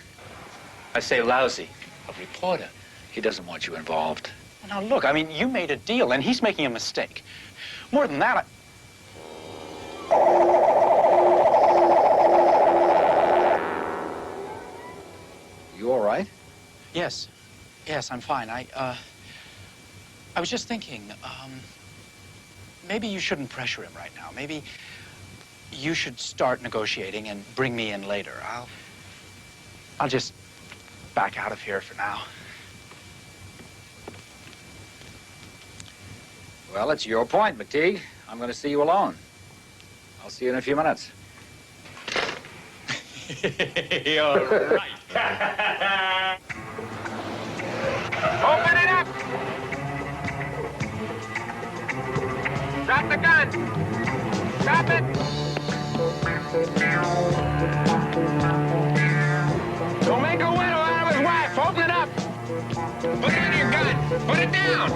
I say lousy. A reporter? He doesn't want you involved. Now, look, I mean, you made a deal, and he's making a mistake. More than that, You all right? Yes. Yes, I'm fine. I was just thinking, maybe you shouldn't pressure him right now. Maybe you should start negotiating and bring me in later. I'll just back out of here for now. Well, it's your point, McTeague. I'm going to see you alone. I'll see you in a few minutes. All right. Open it up! Drop the gun! Drop it! Don't make a widow out of his wife! Open it up! Put down your gun! Put it down!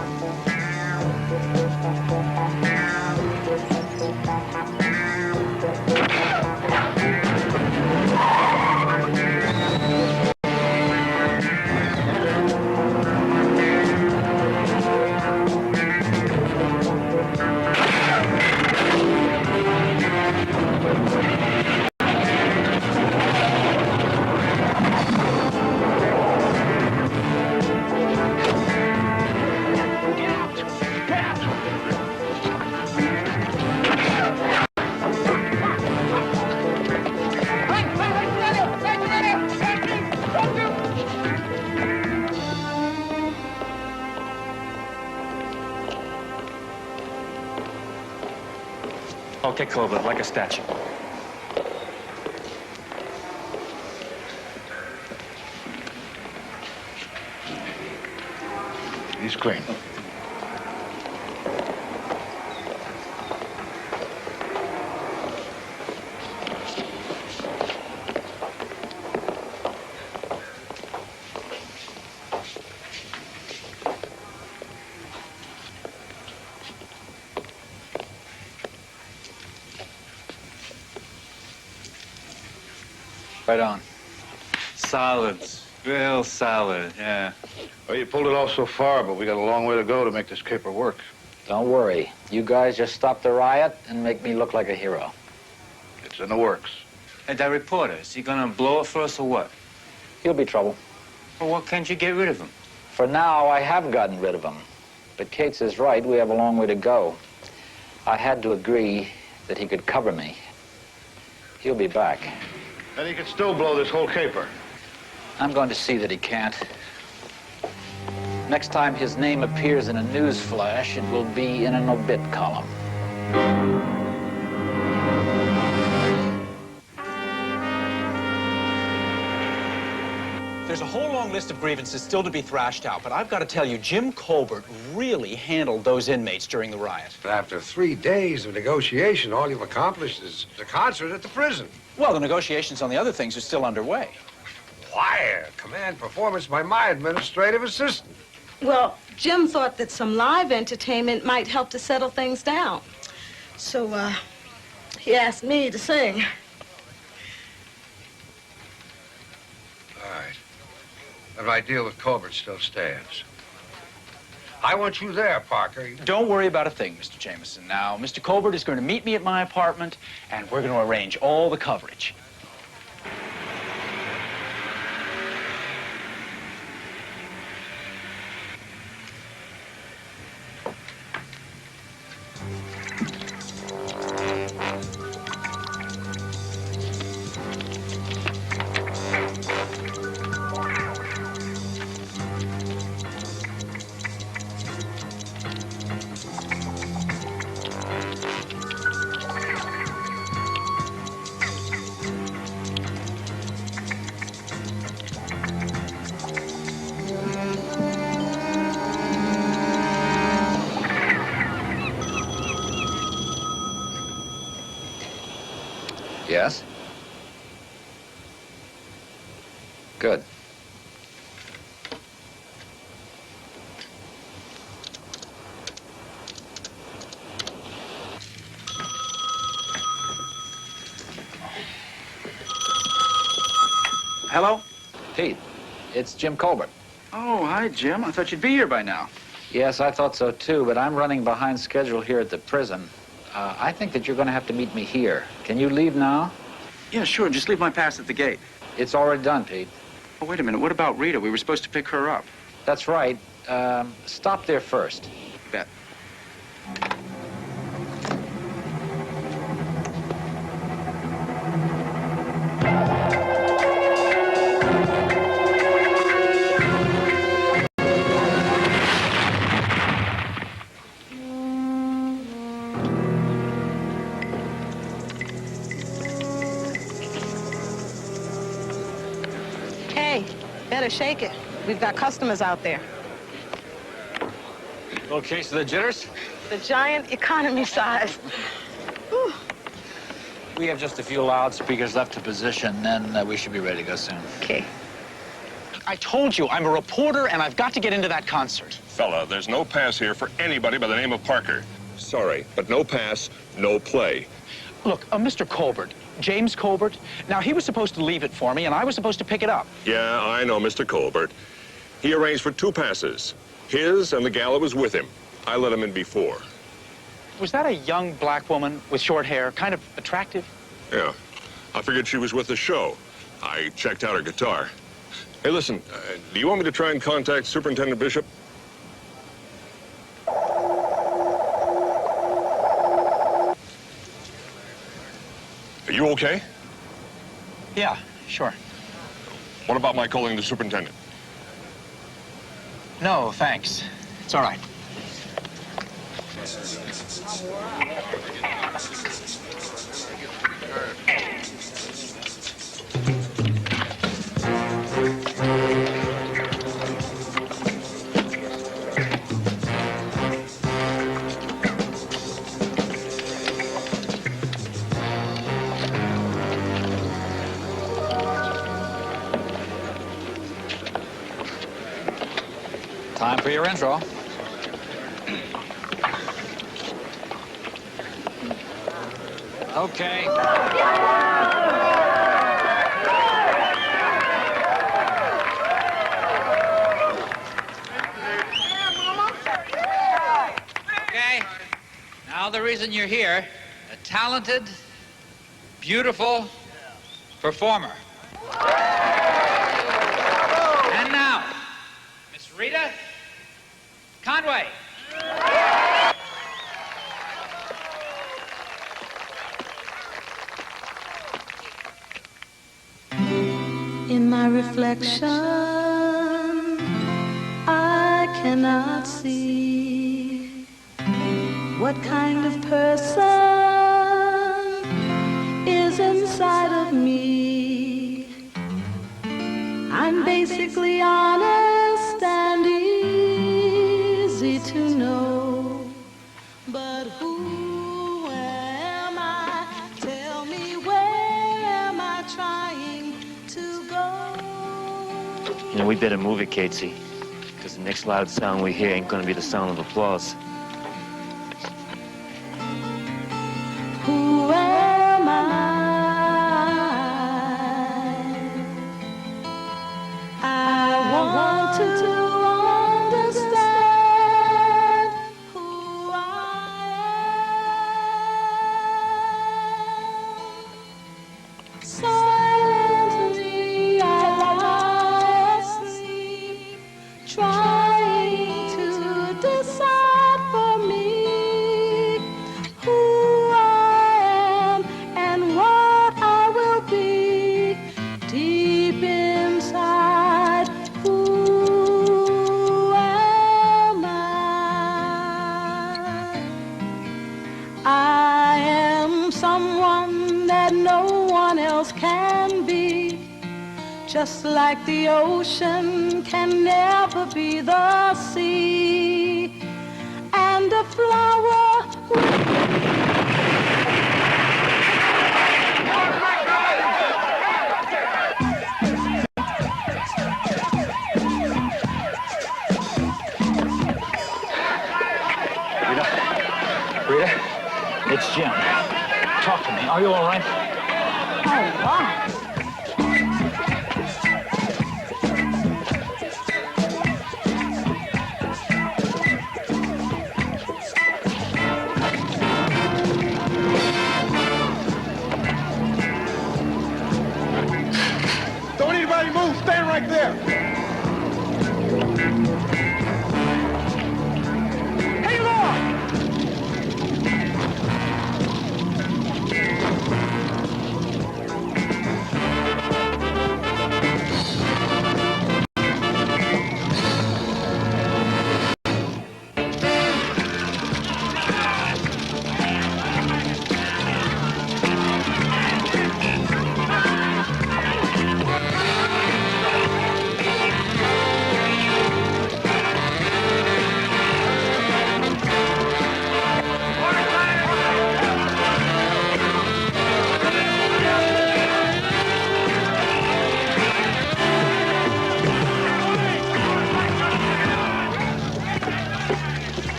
Okay, Colbert, like a statue. He's clean. Right on. Solids. Real solid, yeah. Well, you pulled it off so far, but we got a long way to go to make this caper work. Don't worry. You guys just stop the riot and make me look like a hero. It's in the works. And that reporter, is he gonna blow it for us or what? He'll be trouble. Well, what can't you get rid of him? For now, I have gotten rid of him. But Cates is right. We have a long way to go. I had to agree that he could cover me. He'll be back. And he could still blow this whole caper. I'm going to see that he can't. Next time his name appears in a news flash, it will be in an obit column. There's a whole long list of grievances still to be thrashed out, but I've got to tell you, Jim Colbert really handled those inmates during the riot. But after 3 days of negotiation, all you've accomplished is the concert at the prison. Well, the negotiations on the other things are still underway. Choir, command performance by my administrative assistant. Well, Jim thought that some live entertainment might help to settle things down. So, he asked me to sing. All right. But my deal with Colbert still stands. I want you there, Parker. Don't worry about a thing, Mr. Jameson. Now, Mr. Colbert is going to meet me at my apartment, and we're going to arrange all the coverage. Yes? Good. Hello? Pete, it's Jim Colbert. Oh, hi, Jim. I thought you'd be here by now. Yes, I thought so too, but I'm running behind schedule here at the prison. I think that you're going to have to meet me here. Can you leave now? Yeah, sure. Just leave my pass at the gate. It's already done, Pete. Oh, wait a minute. What about Rita? We were supposed to pick her up. That's right. Stop there first. Bet. Hey, better shake it. We've got customers out there. Little case of the jitters? The giant economy size. Whew. We have just a few loudspeakers left to position, then we should be ready to go soon. Okay. I told you, I'm a reporter, and I've got to get into that concert. Fella, there's no pass here for anybody by the name of Parker. Sorry, but no pass, no play. Look, Mr. Colbert, James Colbert, now he was supposed to leave it for me, and I was supposed to pick it up. Yeah, I know Mr. Colbert. He arranged for 2 passes. His and the gal that was with him. I let him in before. Was that a young black woman with short hair, kind of attractive? Yeah. I figured she was with the show. I checked out her guitar. Hey, listen, do you want me to try and contact Superintendent Bishop? Are you okay? Yeah, sure. What about my calling the superintendent? No, thanks. It's all right. Time for your intro. Okay. Now the reason you're here, a talented, beautiful performer. And now, Miss Rita Conway. In my reflection, I cannot see what kind of person is inside of me. I'm basically honest and easy to know, but who am I? Tell me, where am I trying to go? You know, we better move it, Catesy, because the next loud sound we hear ain't gonna be the sound of applause. Who am I? I want to understand who I am. Silently I lie asleep, trying to decide for me who I am and what I will be deep inside. Who am I? I am someone that no one else can be, just like the ocean can never be the sea, and a flower. Rita, it's Jim. Talk to me. Are you all right? Oh, wow. Don't anybody move. Stand right there. Hey, Lord!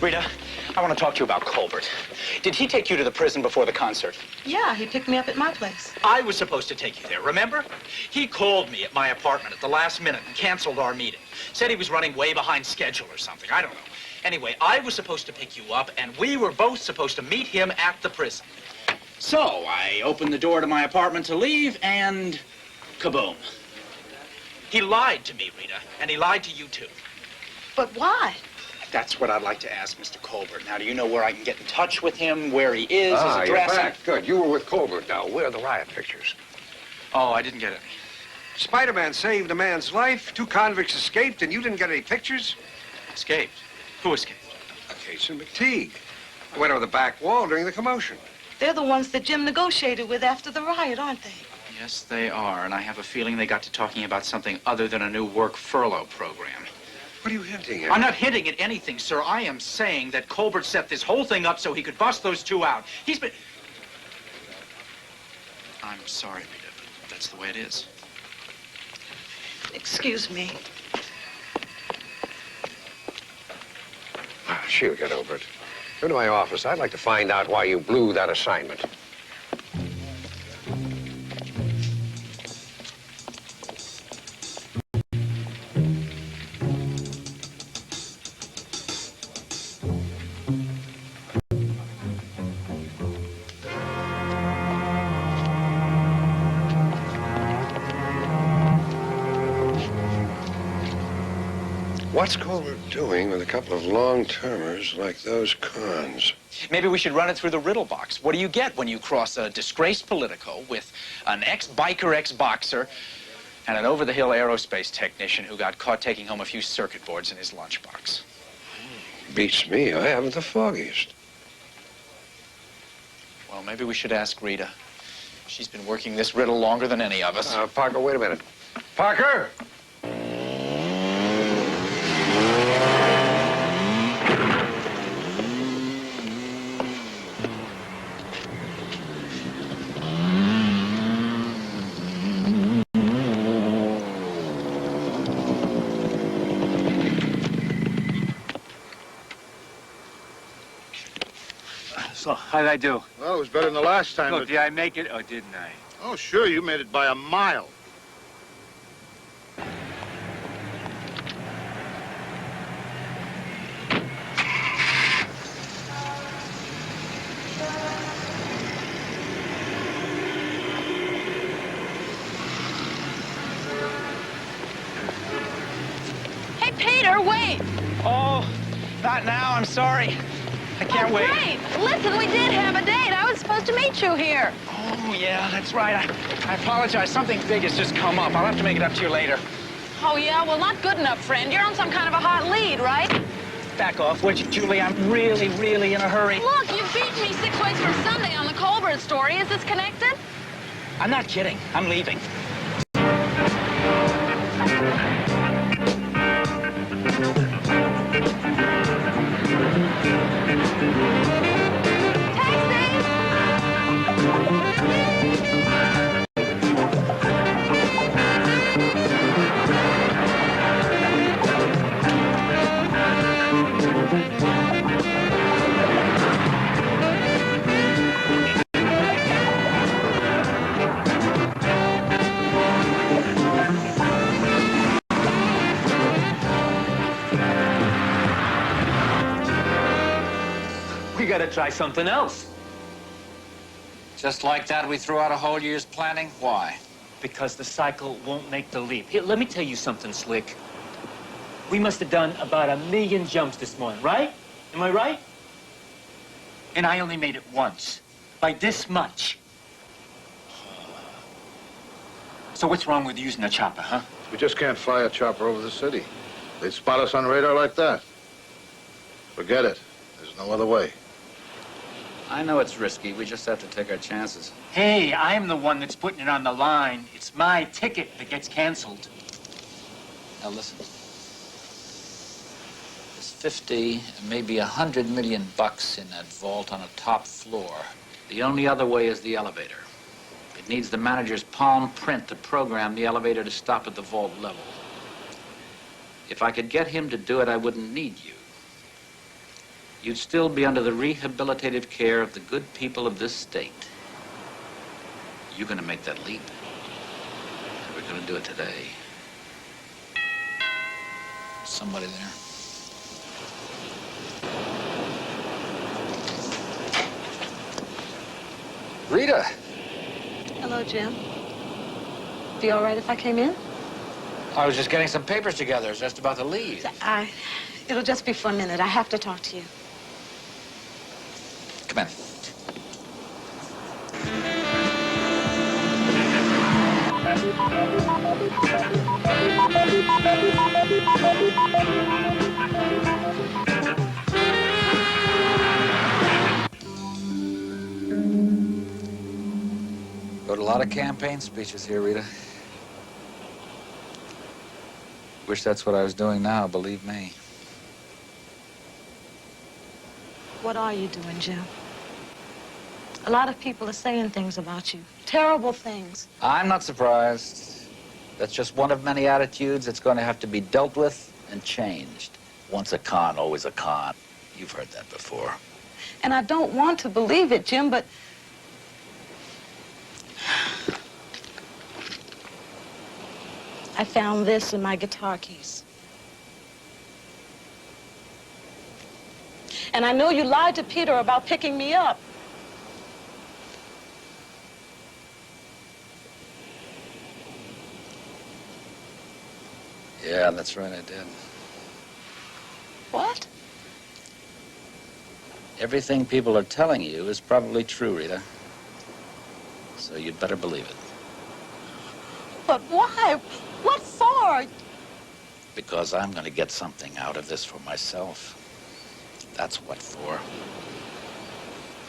Rita, I want to talk to you about Colbert. Did he take you to the prison before the concert? Yeah, he picked me up at my place. I was supposed to take you there, remember? He called me at my apartment at the last minute and canceled our meeting. Said he was running way behind schedule or something. I don't know. Anyway, I was supposed to pick you up, and we were both supposed to meet him at the prison. So I opened the door to my apartment to leave, and kaboom. He lied to me, Rita, and he lied to you, too. But why? That's what I'd like to ask Mr. Colbert. Now, do you know where I can get in touch with him, where he is, his You're address? back. Good. You were with Colbert now. Where are the riot pictures? Oh, I didn't get any. Spider-Man saved a man's life. 2 convicts escaped, and you didn't get any pictures? Escaped? Who escaped? Case and McTeague. They went over the back wall during the commotion. They're the ones that Jim negotiated with after the riot, aren't they? Yes, they are, and I have a feeling they got to talking about something other than a new work furlough program. What are you hinting at? I'm not hinting at anything, sir. I am saying that Colbert set this whole thing up so he could bust those 2 out. He's been... I'm sorry, Rita, but that's the way it is. Excuse me. She'll get over it. Come to my office. I'd like to find out why you blew that assignment. What's Colbert doing with a couple of long-termers like those cons? Maybe we should run it through the riddle box. What do you get when you cross a disgraced Politico with an ex-biker, ex-boxer, and an over-the-hill aerospace technician who got caught taking home a few circuit boards in his lunchbox? Beats me. I haven't the foggiest. Well, maybe we should ask Rita. She's been working this riddle longer than any of us. Parker, wait a minute. Parker! So, how did I do? Well, it was better than the last time. Look, did I make it or didn't I? Oh, sure, you made it by a mile. Hey, Peter, wait! Oh, not now. I'm sorry. I can't wait. Great! Listen, we did have a date. I was supposed to meet you here. Oh, yeah, that's right. I apologize. Something big has just come up. I'll have to make it up to you later. Oh, yeah? Well, not good enough, friend. You're on some kind of a hot lead, right? Back off, would you, Julie? I'm really, really in a hurry. Look, you beat me 6 ways from Sunday on the Colbert story. Is this connected? I'm not kidding. I'm leaving. We gotta try something else. Just like that, we threw out a whole year's planning? Why? Because the cycle won't make the leap. Here, let me tell you something, Slick. We must have done about 1,000,000 jumps this morning, right? Am I right? And I only made it once, by this much. So what's wrong with using a chopper, huh? We just can't fly a chopper over the city. They'd spot us on radar like that. Forget it. There's no other way. I know it's risky. We just have to take our chances. Hey, I'm the one that's putting it on the line. It's my ticket that gets canceled. Now listen. There's 50, maybe 100 million bucks in that vault on a top floor. The only other way is the elevator. It needs the manager's palm print to program the elevator to stop at the vault level. If I could get him to do it, I wouldn't need you. You'd still be under the rehabilitative care of the good people of this state. You're gonna make that leap. And we're gonna do it today. Somebody there? Rita! Hello, Jim. Be all right if I came in? I was just getting some papers together. It's just about to leave. It'll just be for a minute. I have to talk to you. Come in. Wrote a lot of campaign speeches here, Rita. Wish that's what I was doing now, believe me. What are you doing, Jim? A lot of people are saying things about you. Terrible things. I'm not surprised. That's just one of many attitudes that's going to have to be dealt with and changed. Once a con, always a con. You've heard that before. And I don't want to believe it, Jim, but... I found this in my guitar case. And I know you lied to Peter about picking me up. Yeah, that's right, I did. What? Everything people are telling you is probably true, Rita. So you'd better believe it. But why? What for? Because I'm going to get something out of this for myself. That's what for.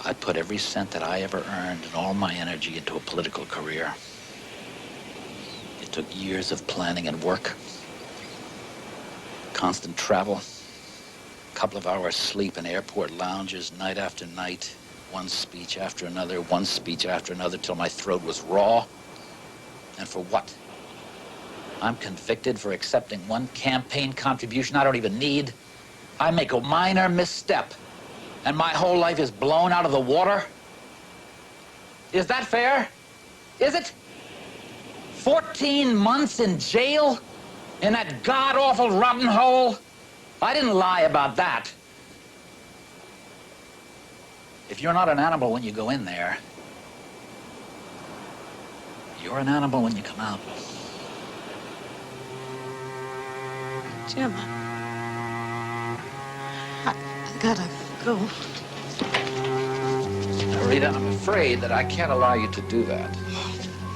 I put every cent that I ever earned and all my energy into a political career. It took years of planning and work. Constant travel. A couple of hours sleep in airport lounges night after night. One speech after another, one speech after another, till my throat was raw. And for what? I'm convicted for accepting one campaign contribution I don't even need. I make a minor misstep, and my whole life is blown out of the water? Is that fair? Is it? 14 months in jail? In that god-awful rotten hole? I didn't lie about that. If you're not an animal when you go in there, you're an animal when you come out. Jim, I gotta go. Now, Rita, I'm afraid that I can't allow you to do that.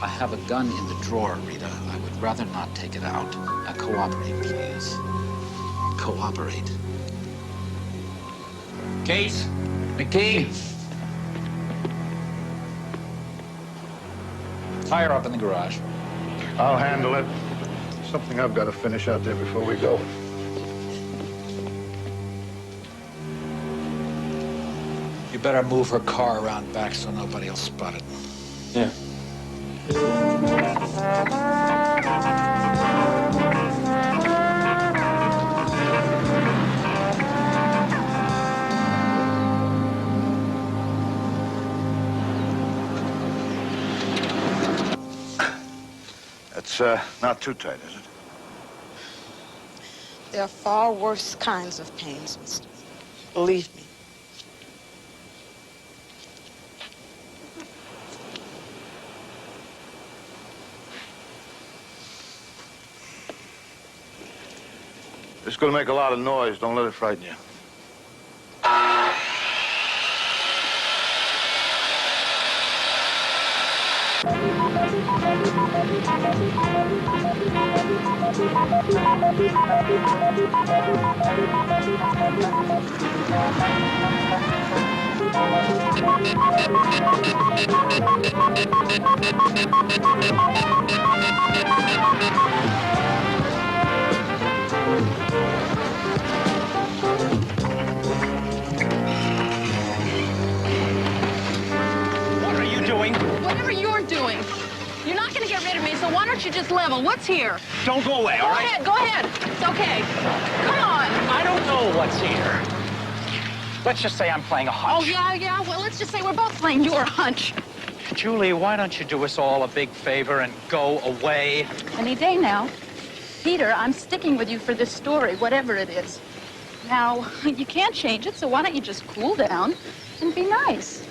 I have a gun in the drawer, Rita. I would rather not take it out. Now, cooperate, please. Cooperate. Case? McTeague? Tie her up in the garage. I'll handle it. Something I've got to finish out there before we go. You better move her car around back so nobody will spot it. Yeah. That's not too tight, is it? There are far worse kinds of pains, mister. Believe me. It's going to make a lot of noise. Don't let it frighten you. What are you doing? Whatever you're doing. You're not going to get rid of me, so why don't you just level? What's here? Don't go away, all right? Go ahead. It's okay. Come on. I don't know what's here. Let's just say I'm playing a hunch. Oh, yeah. Well, let's just say we're both playing your hunch. Julie, why don't you do us all a big favor and go away? Any day now. Peter, I'm sticking with you for this story, whatever it is. Now, you can't change it, so why don't you just cool down and be nice?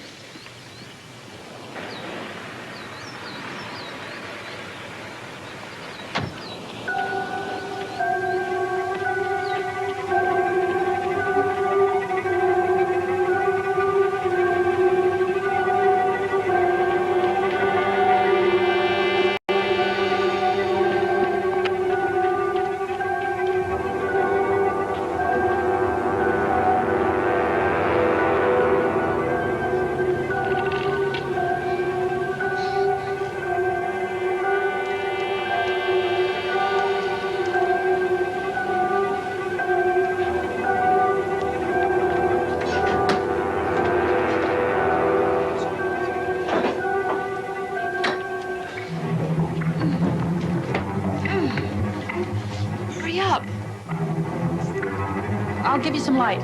give you some light.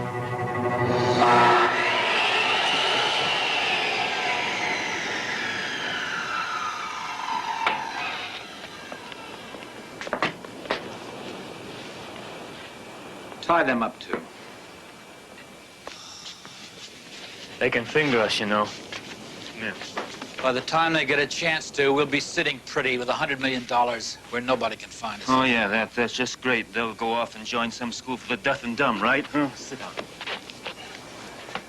Tie them up, too. They can finger us, you know. Yeah. By the time they get a chance to, we'll be sitting pretty with $100 million where nobody can find us. Oh, yeah, that's just great. They'll go off and join some school for the deaf and dumb, right? Huh? Sit down.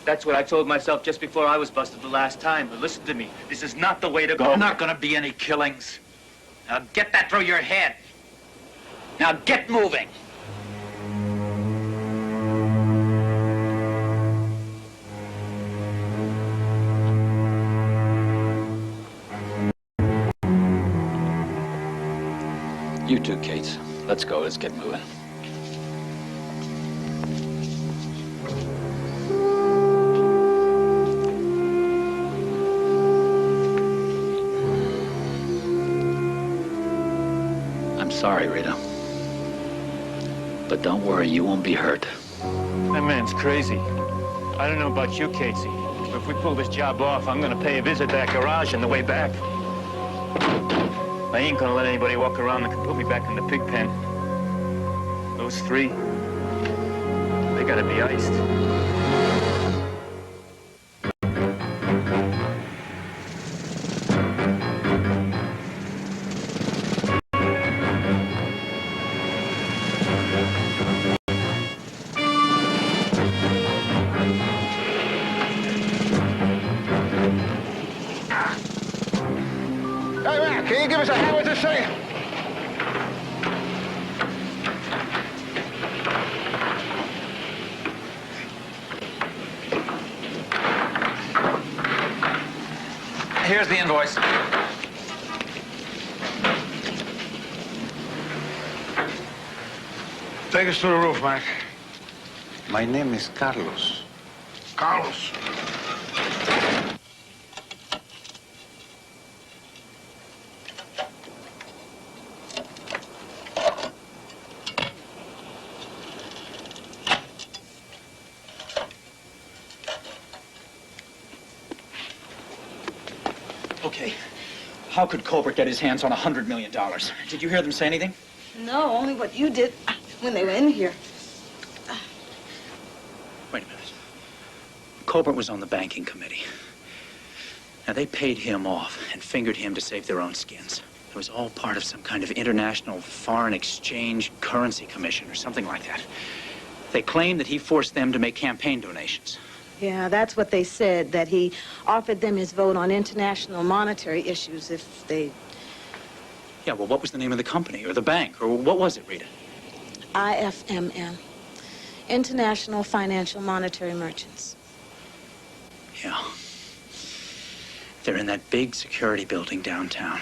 That's what I told myself just before I was busted the last time. But listen to me. This is not the way to go. There's not going to be any killings. Now get that through your head. Now get moving. You too, Kate. Let's go. Let's get moving. I'm sorry, Rita. But don't worry, you won't be hurt. That man's crazy. I don't know about you, Casey, but if we pull this job off, I'm gonna pay a visit to that garage on the way back. I ain't gonna let anybody walk around that can put me back in the pig pen. Those three, they gotta be iced. Hey, man, can you give us a hand with this thing? Here's the invoice. Take us to the roof, Mac. My name is Carlos. Carlos. Okay. How could Colbert get his hands on $100 million? Did you hear them say anything? No, only what you did when they were in here. Wait a minute. Colbert was on the banking committee. Now, they paid him off and fingered him to save their own skins. It was all part of some kind of international foreign exchange currency commission or something like that. They claimed that he forced them to make campaign donations. Yeah, that's what they said, that he offered them his vote on international monetary issues if they... Yeah, well, what was the name of the company or the bank? Or what was it, Rita? IFMN, International Financial Monetary Merchants. Yeah. They're in that big security building downtown.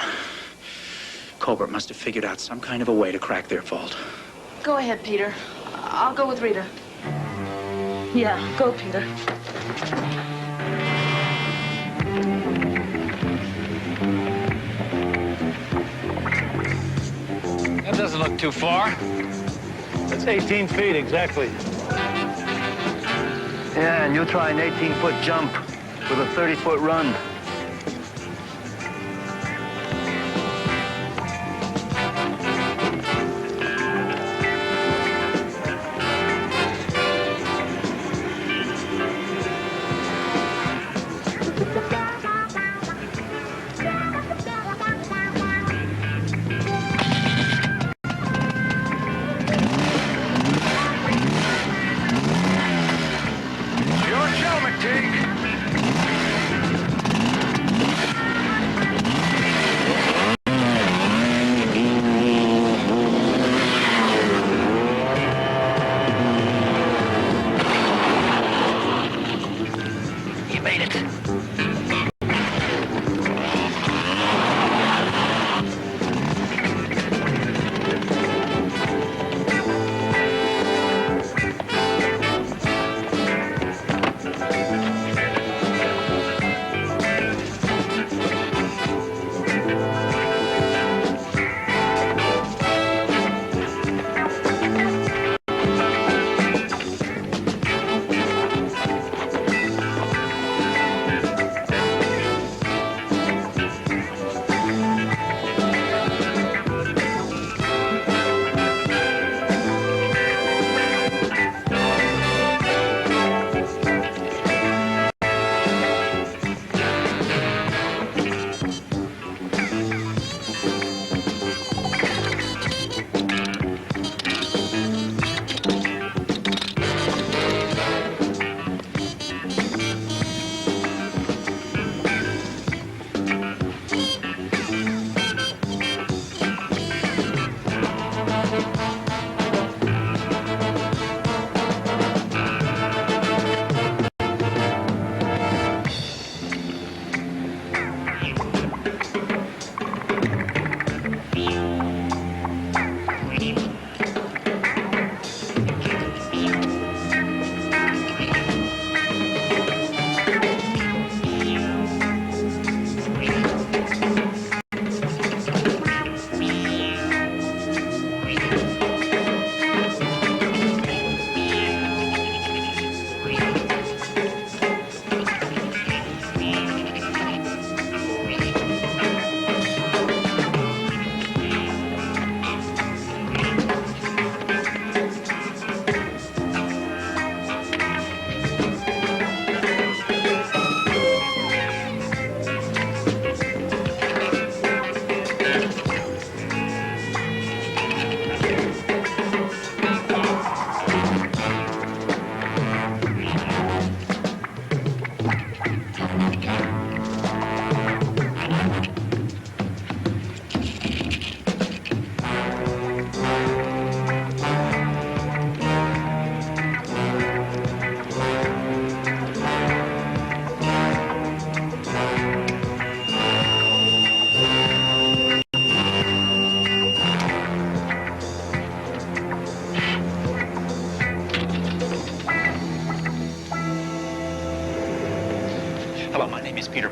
Colbert must have figured out some kind of a way to crack their vault. Go ahead, Peter. I'll go with Rita. Yeah, go, Peter. That doesn't look too far. That's 18 feet, exactly. Yeah, and you'll try an 18-foot jump with a 30-foot run.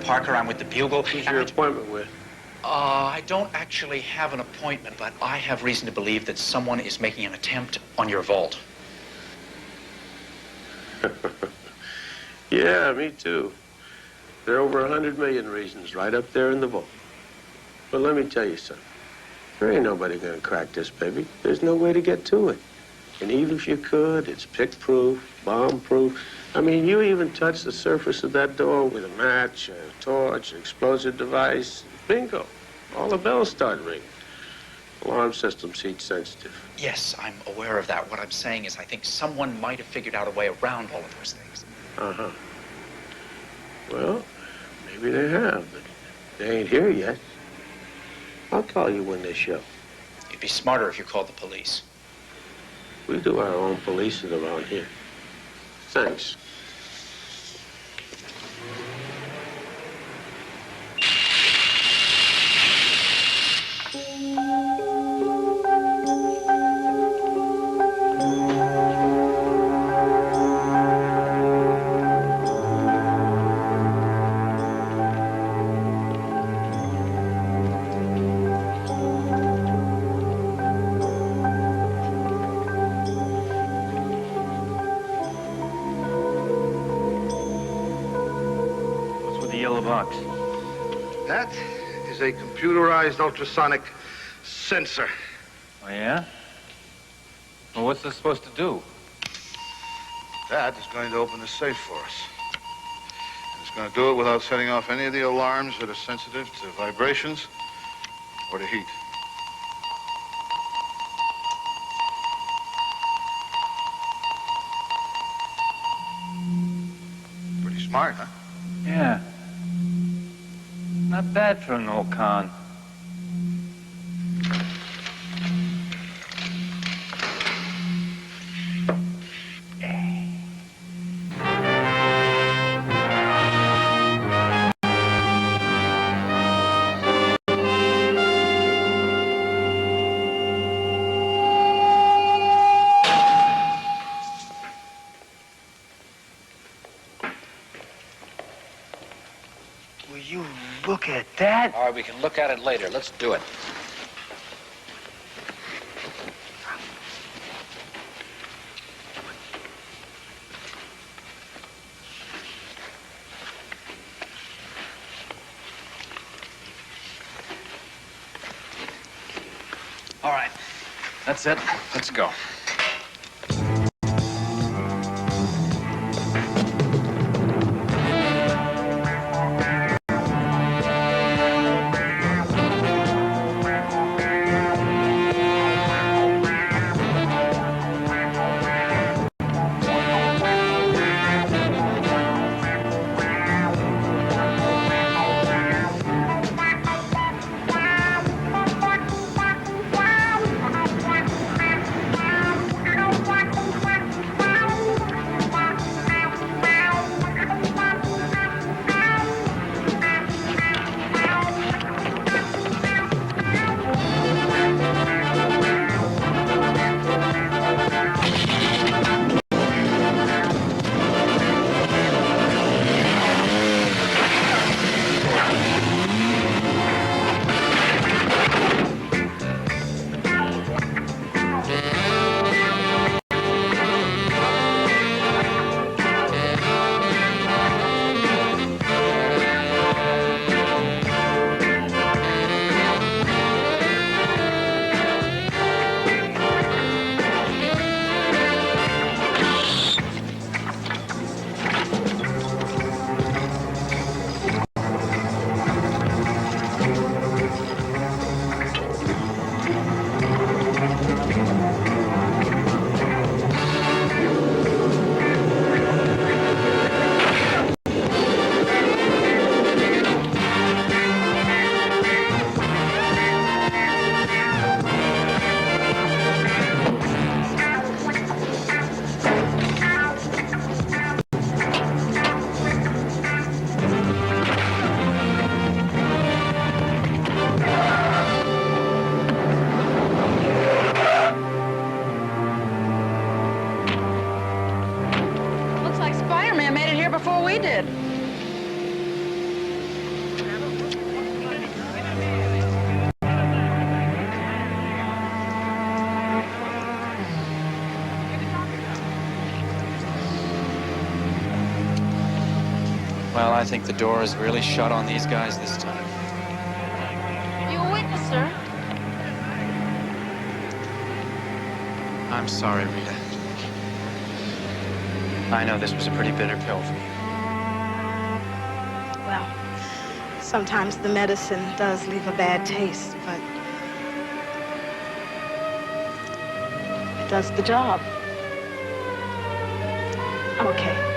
Parker. I'm with the Bugle. Who's your appointment with? I don't actually have an appointment, but I have reason to believe that someone is making an attempt on your vault. Yeah, me too. There are over 100 million reasons right up there in the vault. But let me tell you something. There ain't nobody gonna crack this, baby. There's no way to get to it. And even if you could, it's pick-proof, bomb-proof. I mean, you even touch the surface of that door with a match, a torch, an explosive device. Bingo. All the bells start ringing. Alarm system's heat sensitive. Yes, I'm aware of that. What I'm saying is I think someone might have figured out a way around all of those things. Uh-huh. Well, maybe they have, but they ain't here yet. I'll call you when they show. It'd be smarter if you called the police. We do our own policing around here. Thanks. Box. That is a computerized ultrasonic sensor. Oh, yeah? Well, what's this supposed to do? That is going to open the safe for us. And it's going to do it without setting off any of the alarms that are sensitive to vibrations or to heat. Pretty smart, huh? Yeah. Not bad for an old con. Will you look at that? All right, we can look at it later. Let's do it. All right. That's it. Let's go. I think the door is really shut on these guys this time. You a witness, sir? I'm sorry, Rita. I know this was a pretty bitter pill for you. Well, sometimes the medicine does leave a bad taste, but it does the job. I'm okay.